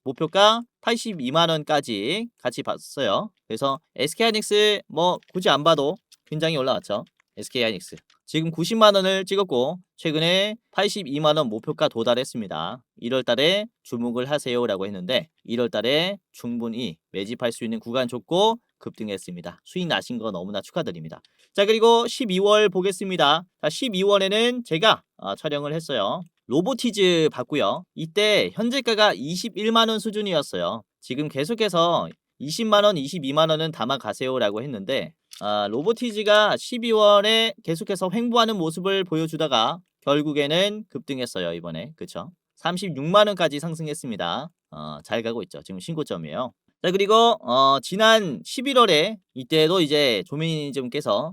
목표가 82만 원까지 같이 봤어요. 그래서 SK 하이닉스 뭐 굳이 안 봐도 굉장히 올라왔죠. SK 하이닉스 지금 90만 원을 찍었고 최근에 82만 원 목표가 도달했습니다. 1월 달에 주목을 하세요라고 했는데 1월 달에 충분히 매집할 수 있는 구간 줬고 급등했습니다. 수익 나신 거 너무나 축하드립니다. 자, 그리고 12월 보겠습니다. 자, 12월에는 제가 촬영을 했어요. 로보티즈 봤고요. 이때 현재가가 21만 원 수준이었어요. 지금 계속해서 20만 원, 22만 원은 담아 가세요라고 했는데 로보티즈가 12월에 계속해서 횡보하는 모습을 보여주다가 결국에는 급등했어요. 이번에 그쵸? 36만 원까지 상승했습니다. 잘 가고 있죠. 지금 신고점이에요. 자, 그리고 지난 11월에 이때도 이제 조민님께서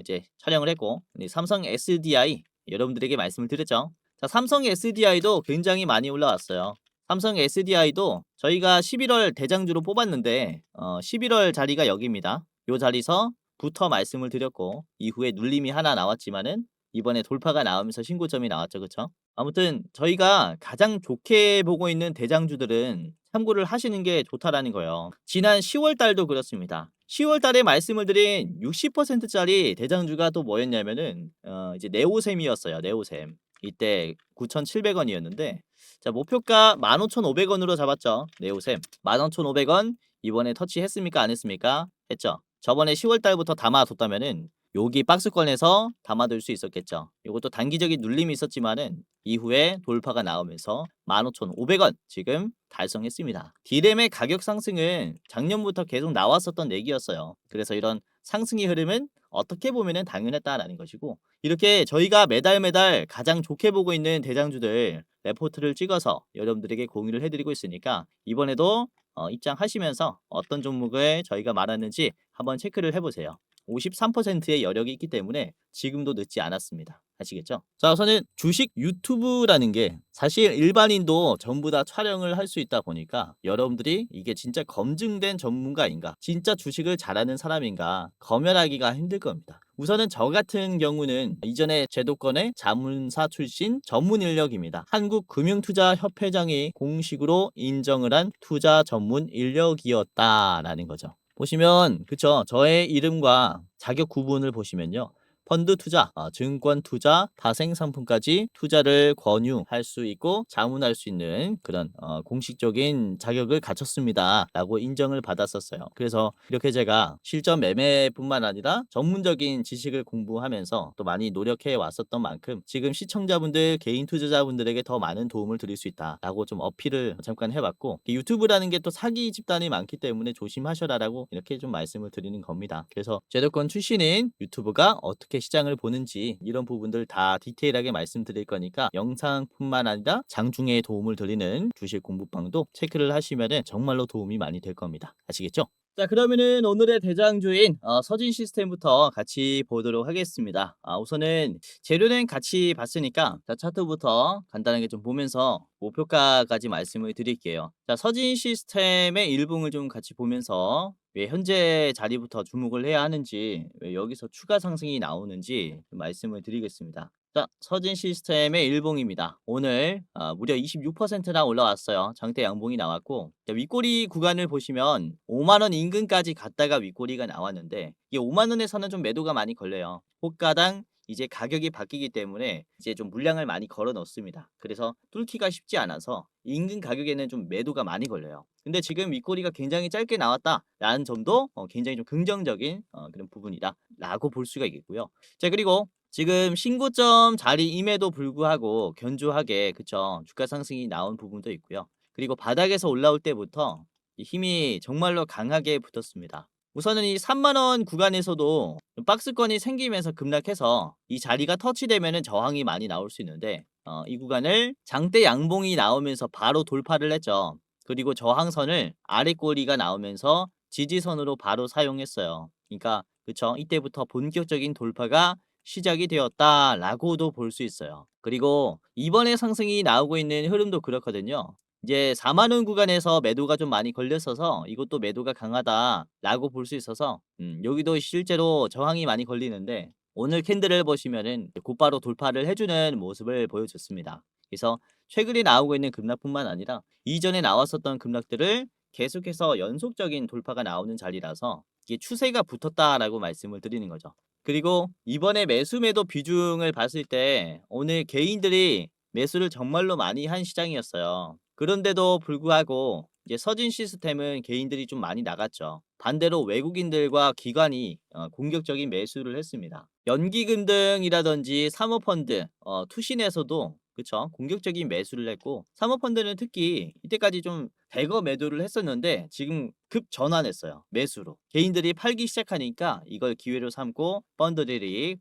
이제 촬영을 했고 삼성 SDI 여러분들에게 말씀을 드렸죠. 자, 삼성 SDI도 굉장히 많이 올라왔어요. 삼성 SDI도 저희가 11월 대장주로 뽑았는데 11월 자리가 여기입니다. 요 자리서부터 말씀을 드렸고 이후에 눌림이 하나 나왔지만은 이번에 돌파가 나오면서 신고점이 나왔죠. 그쵸? 아무튼 저희가 가장 좋게 보고 있는 대장주들은 참고를 하시는 게 좋다라는 거예요. 지난 10월 달도 그렇습니다. 10월 달에 말씀을 드린 60%짜리 대장주가 또 뭐였냐면은 이제 네오셈이었어요. 네오셈. 이때 9,700원이었는데 자, 목표가 15,500원으로 잡았죠. 네오셈 15,500원 이번에 터치했습니까? 안 했습니까? 했죠. 저번에 10월 달부터 담아뒀다면은 여기 박스권에서 담아둘 수 있었겠죠. 이것도 단기적인 눌림이 있었지만은 이후에 돌파가 나오면서 15,500원 지금 달성했습니다. 디램의 가격 상승은 작년부터 계속 나왔었던 얘기였어요. 그래서 이런 상승의 흐름은 어떻게 보면은 당연했다라는 것이고 이렇게 저희가 매달 가장 좋게 보고 있는 대장주들 레포트를 찍어서 여러분들에게 공유를 해드리고 있으니까 이번에도 입장하시면서 어떤 종목을 저희가 말하는지 한번 체크를 해보세요. 53%의 여력이 있기 때문에 지금도 늦지 않았습니다. 아시겠죠? 자, 우선은 주식 유튜브라는 게 사실 일반인도 전부 다 촬영을 할 수 있다 보니까 여러분들이 이게 진짜 검증된 전문가인가, 진짜 주식을 잘하는 사람인가 검열하기가 힘들 겁니다. 우선은 저 같은 경우는 이전에 제도권의 자문사 출신 전문 인력입니다. 한국금융투자협회장이 공식으로 인정을 한 투자 전문 인력이었다라는 거죠. 보시면 그쵸 저의 이름과 자격 구분을 보시면요 펀드 투자, 증권 투자, 다생 상품까지 투자를 권유할 수 있고 자문할 수 있는 그런 공식적인 자격을 갖췄습니다 라고 인정을 받았었어요. 그래서 이렇게 제가 실전 매매뿐만 아니라 전문적인 지식을 공부하면서 또 많이 노력해 왔었던 만큼 지금 시청자분들 개인 투자자분들에게 더 많은 도움을 드릴 수 있다 라고 좀 어필을 잠깐 해봤고 유튜브라는 게 또 사기 집단이 많기 때문에 조심하셔라 라고 이렇게 좀 말씀을 드리는 겁니다. 그래서 제도권 출신인 유튜브가 어떻게 시장을 보는지 이런 부분들 다 디테일하게 말씀드릴 거니까 영상뿐만 아니라 장중에 도움을 드리는 주식 공부방도 체크를 하시면 정말로 도움이 많이 될 겁니다. 아시겠죠? 자, 그러면은 오늘의 대장주인 서진 시스템부터 같이 보도록 하겠습니다. 우선은 재료는 같이 봤으니까 자, 차트부터 간단하게 좀 보면서 목표가까지 말씀을 드릴게요. 자, 서진 시스템의 일봉을 좀 같이 보면서 왜 현재 자리부터 주목을 해야 하는지, 왜 여기서 추가 상승이 나오는지 좀 말씀을 드리겠습니다. 자, 서진 시스템의 일봉입니다. 오늘 무려 26%나 올라왔어요. 장대 양봉이 나왔고, 자, 윗꼬리 구간을 보시면 5만 원 인근까지 갔다가 윗꼬리가 나왔는데, 이게 5만 원에서는 좀 매도가 많이 걸려요. 호가당 이제 가격이 바뀌기 때문에 이제 좀 물량을 많이 걸어 넣습니다. 그래서 뚫기가 쉽지 않아서 인근 가격에는 좀 매도가 많이 걸려요. 근데 지금 윗꼬리가 굉장히 짧게 나왔다라는 점도 굉장히 좀 긍정적인 그런 부분이다라고 볼 수가 있겠고요. 자, 그리고 지금 신고점 자리임에도 불구하고 견조하게, 그쵸, 주가 상승이 나온 부분도 있고요. 그리고 바닥에서 올라올 때부터 이 힘이 정말로 강하게 붙었습니다. 우선은 이 3만 원 구간에서도 박스권이 생기면서 급락해서 이 자리가 터치되면은 저항이 많이 나올 수 있는데, 이 구간을 장대 양봉이 나오면서 바로 돌파를 했죠. 그리고 저항선을 아래 꼬리가 나오면서 지지선으로 바로 사용했어요. 그러니까 그쵸, 이때부터 본격적인 돌파가 시작이 되었다라고도 볼 수 있어요. 그리고 이번에 상승이 나오고 있는 흐름도 그렇거든요. 이제 4만 원 구간에서 매도가 좀 많이 걸렸어서 이것도 매도가 강하다라고 볼 수 있어서, 여기도 실제로 저항이 많이 걸리는데, 오늘 캔들을 보시면은 곧바로 돌파를 해주는 모습을 보여줬습니다. 그래서 최근에 나오고 있는 급락뿐만 아니라 이전에 나왔었던 급락들을 계속해서 연속적인 돌파가 나오는 자리라서 이게 추세가 붙었다라고 말씀을 드리는 거죠. 그리고 이번에 매수 매도 비중을 봤을 때 오늘 개인들이 매수를 정말로 많이 한 시장이었어요. 그런데도 불구하고 이제 서진 시스템은 개인들이 좀 많이 나갔죠. 반대로 외국인들과 기관이 공격적인 매수를 했습니다. 연기금등이라든지 사모펀드, 투신에서도 그쵸, 공격적인 매수를 했고, 사모펀드는 특히 이때까지 좀 대거 매도를 했었는데 지금 급 전환했어요. 매수로. 개인들이 팔기 시작하니까 이걸 기회로 삼고 펀드들이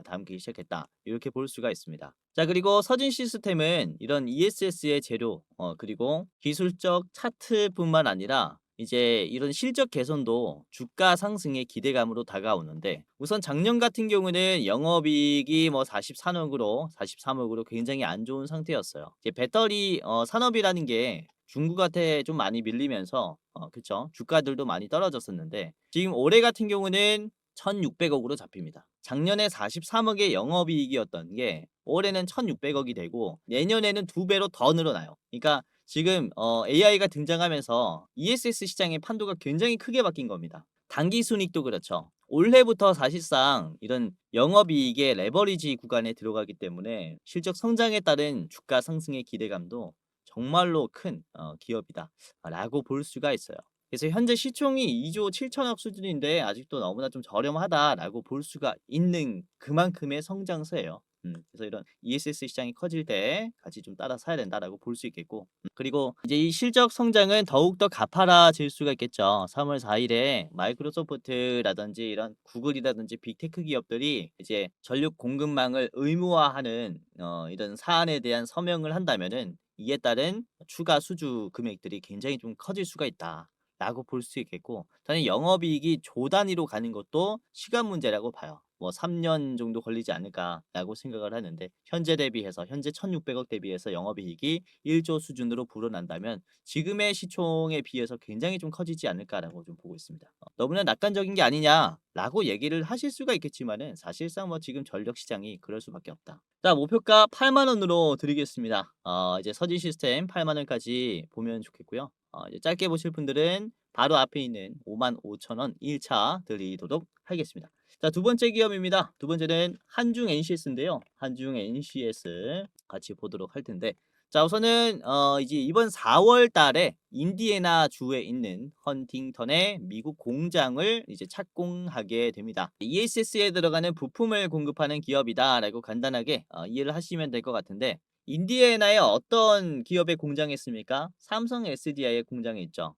담기 시작했다. 이렇게 볼 수가 있습니다. 자, 그리고 서진 시스템은 이런 ESS의 재료, 그리고 기술적 차트뿐만 아니라 이제 이런 실적 개선도 주가 상승의 기대감으로 다가오는데, 우선 작년 같은 경우는 영업이익이 뭐 43억으로 굉장히 안 좋은 상태였어요. 이제 배터리 산업이라는 게 중국한테 좀 많이 밀리면서 그쵸, 주가들도 많이 떨어졌었는데, 지금 올해 같은 경우는 1,600억으로 잡힙니다. 작년에 43억의 영업이익이었던 게 올해는 1,600억이 되고 내년에는 2배로 더 늘어나요. 그러니까 지금 AI가 등장하면서 ESS 시장의 판도가 굉장히 크게 바뀐 겁니다. 단기 순이익도 그렇죠. 올해부터 사실상 이런 영업이익의 레버리지 구간에 들어가기 때문에 실적 성장에 따른 주가 상승의 기대감도 정말로 큰 기업이다라고 볼 수가 있어요. 그래서 현재 시총이 2조 7천억 수준인데 아직도 너무나 좀 저렴하다라고 볼 수가 있는 그만큼의 성장세예요. 그래서 이런 ESS 시장이 커질 때 같이 좀 따라 사야 된다라고 볼 수 있겠고, 그리고 이제 이 실적 성장은 더욱더 가파라질 수가 있겠죠. 3월 4일에 마이크로소프트라든지 이런 구글이라든지 빅테크 기업들이 이제 전력 공급망을 의무화하는 이런 사안에 대한 서명을 한다면은 이에 따른 추가 수주 금액들이 굉장히 좀 커질 수가 있다라고 볼 수 있겠고, 저는 영업이익이 조 단위로 가는 것도 시간 문제라고 봐요. 뭐 3년 정도 걸리지 않을까라고 생각을 하는데, 현재 1,600억 대비해서 영업이익이 1조 수준으로 불어난다면 지금의 시총에 비해서 굉장히 좀 커지지 않을까라고 좀 보고 있습니다. 너무나 낙관적인 게 아니냐라고 얘기를 하실 수가 있겠지만은 사실상 뭐 지금 전력 시장이 그럴 수밖에 없다. 자, 목표가 8만 원으로 드리겠습니다. 이제 서진 시스템 8만 원까지 보면 좋겠고요. 이제 짧게 보실 분들은 바로 앞에 있는 5만 5천 원 1차 드리도록 하겠습니다. 자, 두 번째 기업입니다. 두 번째는 한중 NCS인데요. 한중 NCS 같이 보도록 할 텐데, 자, 우선은 이제 이번 4월 달에 인디애나 주에 있는 헌팅턴의 미국 공장을 이제 착공하게 됩니다. ESS에 들어가는 부품을 공급하는 기업이다라고 간단하게 이해를 하시면 될 것 같은데, 인디애나에 어떤 기업의 공장이 있습니까? 삼성 SDI의 공장이 있죠.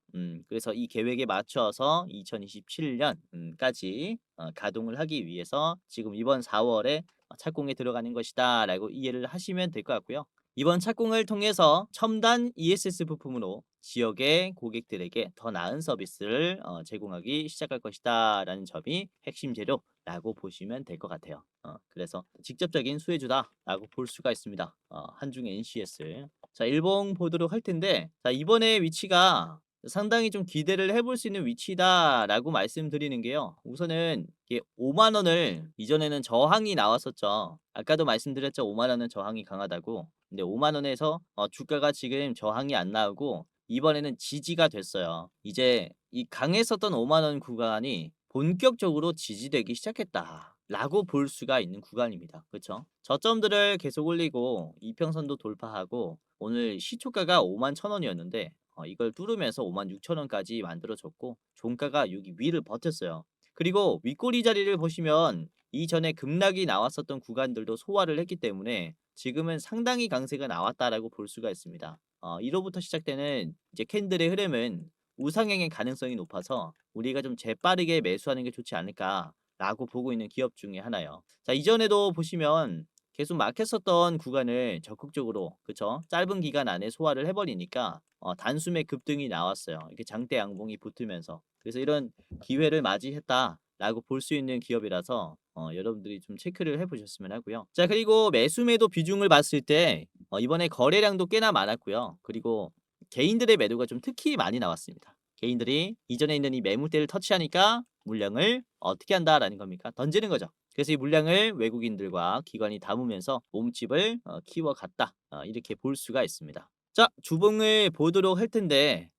그래서 이 계획에 맞춰서 2027년까지 가동을 하기 위해서 지금 이번 4월에 착공에 들어가는 것이다라고 이해를 하시면 될 것 같고요. 이번 착공을 통해서 첨단 ESS 부품으로 지역의 고객들에게 더 나은 서비스를 제공하기 시작할 것이다라는 점이 핵심 재료라고 보시면 될 것 같아요. 그래서 직접적인 수혜주다라고 볼 수가 있습니다. 한중 NCS. 자, 일봉 보도록 할 텐데, 자, 이번에 위치가 상당히 좀 기대를 해볼 수 있는 위치다라고 말씀드리는 게요. 우선은 이게 5만 원을 이전에는 저항이 나왔었죠. 아까도 말씀드렸죠. 5만 원은 저항이 강하다고. 근데 5만 원에서 주가가 지금 저항이 안 나오고 이번에는 지지가 됐어요. 이제 이 강했었던 5만 원 구간이 본격적으로 지지되기 시작했다라고 볼 수가 있는 구간입니다. 그렇죠? 저점들을 계속 올리고 이평선도 돌파하고 오늘 시초가가 5만 1,000원이었는데 이걸 뚫으면서 5만 6천 원까지 만들어졌고 종가가 여기 위를 버텼어요. 그리고 윗꼬리 자리를 보시면 이전에 급락이 나왔었던 구간들도 소화를 했기 때문에 지금은 상당히 강세가 나왔다라고 볼 수가 있습니다. 1호부터 시작되는 이제 캔들의 흐름은 우상향의 가능성이 높아서 우리가 좀 재빠르게 매수하는 게 좋지 않을까라고 보고 있는 기업 중에 하나요. 자, 이전에도 보시면 계속 막혔었던 구간을 적극적으로 그쵸? 짧은 기간 안에 소화를 해버리니까 단숨에 급등이 나왔어요. 이렇게 장대 양봉이 붙으면서. 그래서 이런 기회를 맞이했다라고 볼 수 있는 기업이라서 여러분들이 좀 체크를 해보셨으면 하고요. 자, 그리고 매수 매도 비중을 봤을 때 이번에 거래량도 꽤나 많았고요. 그리고 개인들의 매도가 좀 특히 많이 나왔습니다. 개인들이 이전에 있는 이 매물대를 터치하니까 물량을 어떻게 한다라는 겁니까? 던지는 거죠. 그래서 이 물량을 외국인들과 기관이 담으면서 몸집을 키워갔다. 이렇게 볼 수가 있습니다. 자, 주봉을 보도록 할 텐데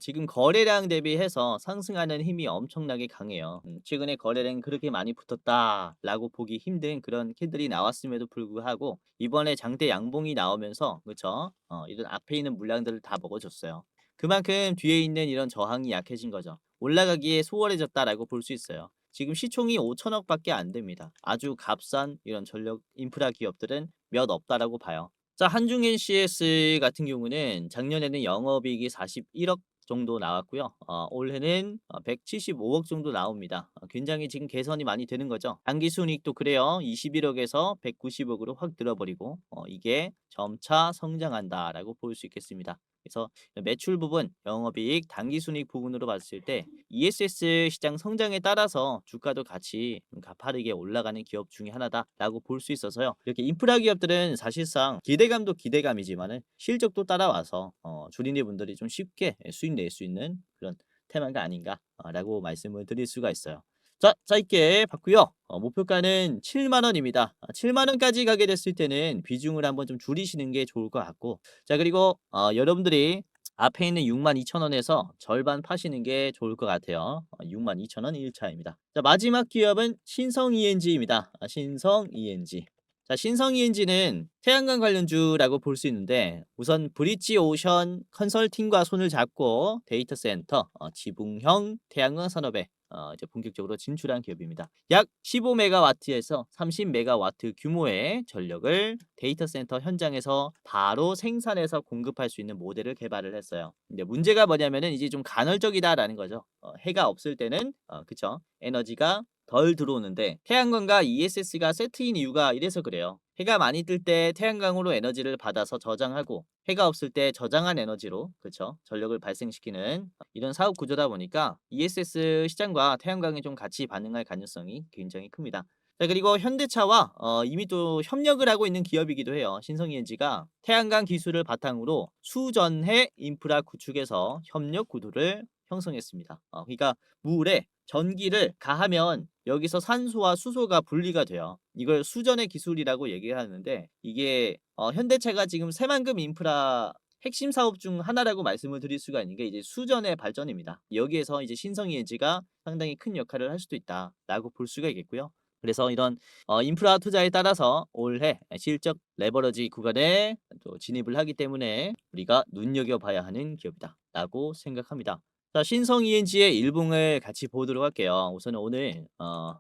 지금 거래량 대비해서 상승하는 힘이 엄청나게 강해요. 최근에 거래량이 그렇게 많이 붙었다라고 보기 힘든 그런 캔들이 나왔음에도 불구하고 이번에 장대 양봉이 나오면서 그쵸? 이런 앞에 있는 물량들을 다 먹어줬어요. 그만큼 뒤에 있는 이런 저항이 약해진 거죠. 올라가기에 소홀해졌다라고 볼 수 있어요. 지금 시총이 5천억밖에 안 됩니다. 아주 값싼 이런 전력 인프라 기업들은 몇 없다라고 봐요. 자, 한중 NCS 같은 경우는 작년에는 영업이익이 41억 정도 나왔고요. 올해는 175억 정도 나옵니다. 굉장히 지금 개선이 많이 되는 거죠. 당기순이익도 그래요. 21억에서 190억으로 확 늘어버리고 이게 점차 성장한다라고 볼 수 있겠습니다. 그래서 매출 부분, 영업이익, 당기순이익 부분으로 봤을 때 ESS 시장 성장에 따라서 주가도 같이 좀 가파르게 올라가는 기업 중에 하나다라고 볼 수 있어서요. 이렇게 인프라 기업들은 사실상 기대감도 기대감이지만은 실적도 따라와서 주린이 분들이 좀 쉽게 수익 낼 수 있는 그런 테마가 아닌가라고 말씀을 드릴 수가 있어요. 자, 짧게 봤고요. 목표가는 7만 원입니다. 7만 원까지 가게 됐을 때는 비중을 한번 좀 줄이시는 게 좋을 것 같고, 자, 그리고 여러분들이 앞에 있는 62,000원에서 절반 파시는 게 좋을 것 같아요. 62,000원 1차입니다. 자, 마지막 기업은 신성 ENG입니다. 신성 ENG. 자, 신성 ENG는 태양광 관련주라고 볼 수 있는데 우선 브릿지 오션 컨설팅과 손을 잡고 데이터 센터, 지붕형 태양광 산업에 이제 본격적으로 진출한 기업입니다. 약 15메가와트에서 30메가와트 규모의 전력을 데이터 센터 현장에서 바로 생산해서 공급할 수 있는 모델을 개발을 했어요. 근데 문제가 뭐냐면은 이제 좀 간헐적이다라는 거죠. 해가 없을 때는 그쵸? 에너지가 덜 들어오는데 태양광과 ESS가 세트인 이유가 이래서 그래요. 해가 많이 뜰 때 태양광으로 에너지를 받아서 저장하고 해가 없을 때 저장한 에너지로 그쵸? 전력을 발생시키는 이런 사업 구조다 보니까 ESS 시장과 태양광이 좀 같이 반응할 가능성이 굉장히 큽니다. 자, 그리고 현대차와 이미 또 협력을 하고 있는 기업이기도 해요. 신성ENG가 태양광 기술을 바탕으로 수전해 인프라 구축에서 협력 구도를 형성했습니다. 그러니까 물에 전기를 가하면 여기서 산소와 수소가 분리가 돼요. 이걸 수전의 기술이라고 얘기를 하는데 이게 현대차가 지금 새만금 인프라 핵심 사업 중 하나라고 말씀을 드릴 수가 있는 게 이제 수전의 발전입니다. 여기에서 이제 신성ENG가 상당히 큰 역할을 할 수도 있다라고 볼 수가 있겠고요. 그래서 이런 인프라 투자에 따라서 올해 실적 레버러지 구간에 또 진입을 하기 때문에 우리가 눈여겨봐야 하는 기업이다라고 생각합니다. 자, 신성 ENG의 일봉을 같이 보도록 할게요. 우선 오늘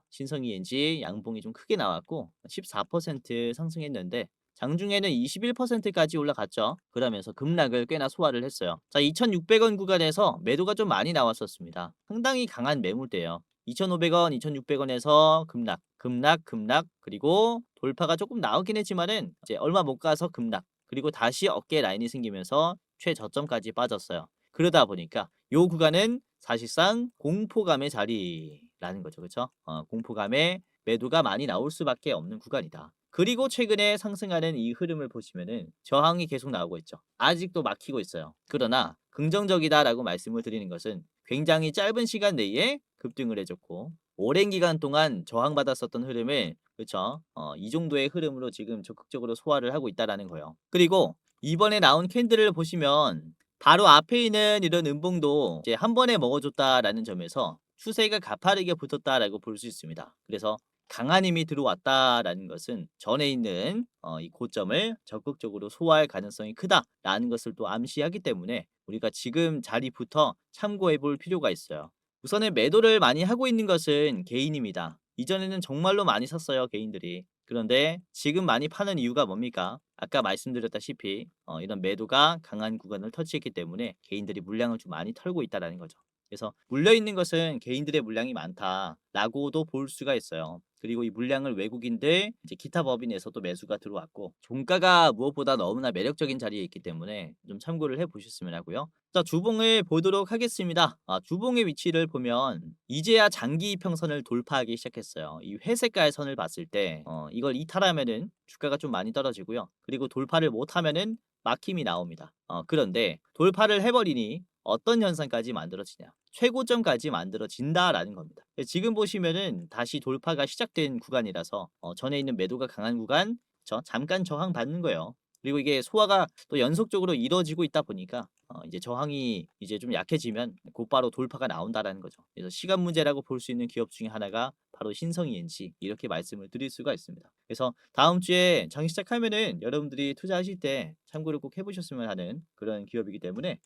신성 ENG 양봉이 좀 크게 나왔고 14% 상승했는데 장중에는 21%까지 올라갔죠. 그러면서 급락을 꽤나 소화를 했어요. 자, 2,600원 구간에서 매도가 좀 많이 나왔었습니다. 상당히 강한 매물대예요. 2,500원, 2,600원에서 급락, 급락, 급락, 그리고 돌파가 조금 나오긴 했지만은 이제 얼마 못 가서 급락, 그리고 다시 어깨 라인이 생기면서 최저점까지 빠졌어요. 그러다 보니까 요 구간은 사실상 공포감의 자리라는 거죠. 그렇죠? 공포감에 매도가 많이 나올 수밖에 없는 구간이다. 그리고 최근에 상승하는 이 흐름을 보시면은 저항이 계속 나오고 있죠. 아직도 막히고 있어요. 그러나 긍정적이다라고 말씀을 드리는 것은 굉장히 짧은 시간 내에 급등을 해줬고 오랜 기간 동안 저항받았었던 흐름을 그쵸? 이 정도의 흐름으로 지금 적극적으로 소화를 하고 있다라는 거예요. 그리고 이번에 나온 캔들을 보시면 바로 앞에 있는 이런 음봉도 이제 한 번에 먹어줬다라는 점에서 추세가 가파르게 붙었다라고 볼 수 있습니다. 그래서 강한 힘이 들어왔다라는 것은 전에 있는 이 고점을 적극적으로 소화할 가능성이 크다라는 것을 또 암시하기 때문에 우리가 지금 자리부터 참고해 볼 필요가 있어요. 우선은 매도를 많이 하고 있는 것은 개인입니다. 이전에는 정말로 많이 샀어요, 개인들이. 그런데 지금 많이 파는 이유가 뭡니까? 아까 말씀드렸다시피 이런 매도가 강한 구간을 터치했기 때문에 개인들이 물량을 좀 많이 털고 있다라는 거죠. 그래서 물려 있는 것은 개인들의 물량이 많다라고도 볼 수가 있어요. 그리고 이 물량을 외국인들 이제 기타 법인에서도 매수가 들어왔고 종가가 무엇보다 너무나 매력적인 자리에 있기 때문에 좀 참고를 해 보셨으면 하고요. 자, 주봉을 보도록 하겠습니다. 주봉의 위치를 보면 이제야 장기 이평선을 돌파하기 시작했어요. 이 회색깔 선을 봤을 때 이걸 이탈하면은 주가가 좀 많이 떨어지고요. 그리고 돌파를 못하면은 막힘이 나옵니다. 그런데 돌파를 해버리니 어떤 현상까지 만들어지냐? 최고점까지 만들어진다라는 겁니다. 지금 보시면은 다시 돌파가 시작된 구간이라서 전에 있는 매도가 강한 구간, 잠깐 저항 받는 거예요. 그리고 이게 소화가 또 연속적으로 이루어지고 있다 보니까 이제 저항이 이제 좀 약해지면 곧바로 돌파가 나온다라는 거죠. 그래서 시간 문제라고 볼 수 있는 기업 중에 하나가 바로 신성ENC 이렇게 말씀을 드릴 수가 있습니다. 그래서 다음 주에 장 시작하면은 여러분들이 투자하실 때 참고를 꼭 해보셨으면 하는 그런 기업이기 때문에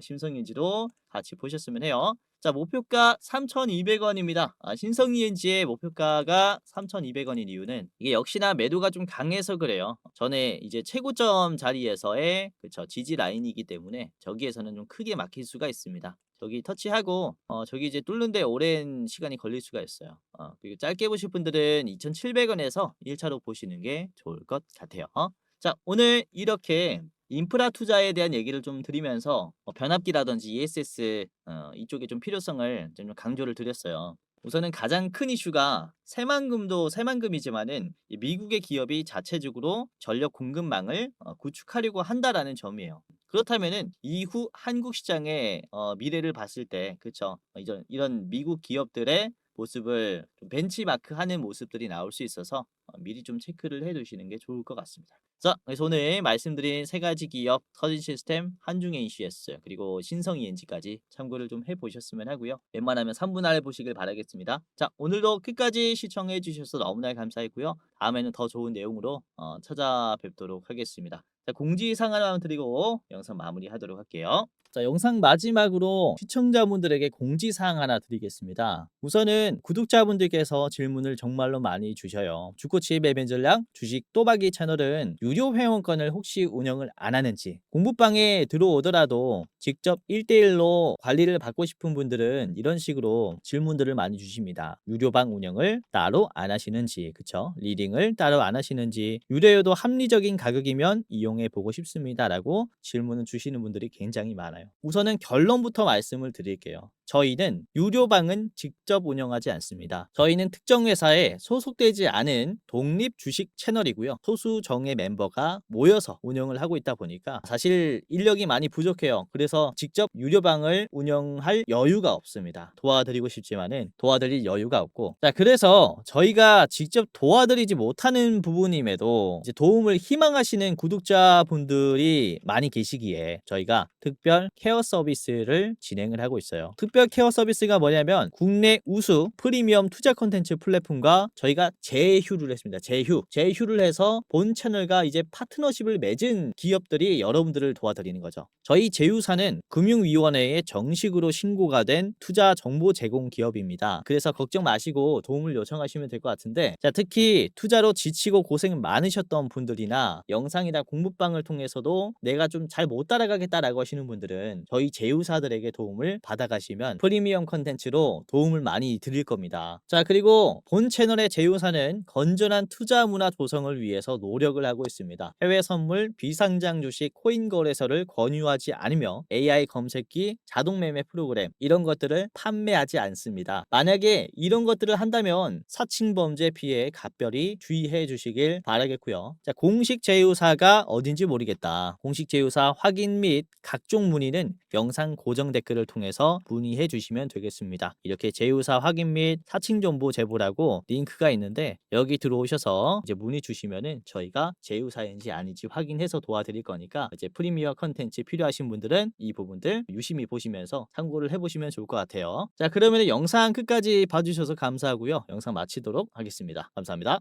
신성ENC도 같이 보셨으면 해요. 자, 목표가 3,200원입니다. 신성ENC의 목표가가 3,200원인 이유는 이게 역시나 매도가 좀 강해서 그래요. 전에 이제 최고점 자리에서의 그쵸 지지 라인이기 때문에 저기에서는 좀 크게 막힐 수가 있습니다. 저기 터치하고 저기 이제 뚫는데 오랜 시간이 걸릴 수가 있어요. 그리고 짧게 보실 분들은 2,700원에서 1차로 보시는 게 좋을 것 같아요. 자, 오늘 이렇게 인프라 투자에 대한 얘기를 좀 드리면서 변압기라든지 ESS 이쪽에 좀 필요성을 좀 강조를 드렸어요. 우선은 가장 큰 이슈가 새만금도 새만금이지만은 이 미국의 기업이 자체적으로 전력 공급망을 구축하려고 한다라는 점이에요. 그렇다면은 이후 한국 시장의 미래를 봤을 때 그쵸? 이런 미국 기업들의 모습을 좀 벤치마크하는 모습들이 나올 수 있어서 미리 좀 체크를 해 두시는 게 좋을 것 같습니다. 자, 그래서 오늘 말씀드린 세 가지 기업 서진 시스템, 한중 NCS 그리고 신성 ENG까지 참고를 좀 해보셨으면 하고요. 웬만하면 3분할 보시길 바라겠습니다. 자, 오늘도 끝까지 시청해 주셔서 너무나 감사했고요. 다음에는 더 좋은 내용으로 찾아뵙도록 하겠습니다. 자, 공지사항 하나 드리고 영상 마무리하도록 할게요. 자, 영상 마지막으로 시청자분들에게 공지사항 하나 드리겠습니다. 우선은 구독자분들께서 질문을 정말로 많이 주셔요. 주코치 매매 전략 주식 또박이 채널은 유료 회원권을 혹시 운영을 안 하는지, 공부방에 들어오더라도 직접 1대1로 관리를 받고 싶은 분들은 이런 식으로 질문들을 많이 주십니다. 유료방 운영을 따로 안 하시는지, 그쵸? 리딩을 따로 안 하시는지, 유료여도 합리적인 가격이면 이용해 보고 싶습니다 라고 질문을 주시는 분들이 굉장히 많아요. 우선은 결론부터 말씀을 드릴게요. 저희는 유료방은 직접 운영하지 않습니다. 저희는 특정 회사에 소속되지 않은 독립 주식 채널이고요. 소수 정예 멤버가 모여서 운영을 하고 있다 보니까 사실 인력이 많이 부족해요. 그래서 직접 유료방을 운영할 여유가 없습니다. 도와드리고 싶지만은 도와드릴 여유가 없고, 자, 그래서 저희가 직접 도와드리지 못하는 부분임에도 이제 도움을 희망하시는 구독자분들이 많이 계시기에 저희가 특별 케어 서비스를 진행을 하고 있어요. 특별 케어 서비스가 뭐냐면 국내 우수 프리미엄 투자 콘텐츠 플랫폼과 저희가 제휴를 했습니다. 제휴를 해서 본 채널과 이제 파트너십을 맺은 기업들이 여러분들을 도와드리는 거죠. 저희 제휴사는 금융위원회에 정식으로 신고가 된 투자 정보 제공 기업입니다. 그래서 걱정 마시고 도움을 요청하시면 될 것 같은데, 자, 특히 투자로 지치고 고생 많으셨던 분들이나 영상이나 공부방을 통해서도 내가 좀 잘 못 따라가겠다라고 하시는 분들은 분들은 저희 제휴사들에게 도움을 받아가시면 프리미엄 컨텐츠로 도움을 많이 드릴 겁니다. 자, 그리고 본 채널의 제휴사는 건전한 투자 문화 조성을 위해서 노력을 하고 있습니다. 해외 선물, 비상장 주식, 코인 거래소를 권유하지 않으며 AI 검색기, 자동 매매 프로그램 이런 것들을 판매하지 않습니다. 만약에 이런 것들을 한다면 사칭 범죄 피해에 각별히 주의해 주시길 바라겠고요. 자, 공식 제휴사가 어딘지 모르겠다. 공식 제휴사 확인 및 각종 문의는 영상 고정 댓글을 통해서 문의해 주시면 되겠습니다. 이렇게 제휴사 확인 및 사칭 정보 제보라고 링크가 있는데 여기 들어오셔서 이제 문의 주시면은 저희가 제휴사인지 아닌지 확인해서 도와드릴 거니까 이제 프리미어 컨텐츠 필요하신 분들은 이 부분들 유심히 보시면서 참고를 해보시면 좋을 것 같아요. 자, 그러면 영상 끝까지 봐주셔서 감사하고요. 영상 마치도록 하겠습니다. 감사합니다.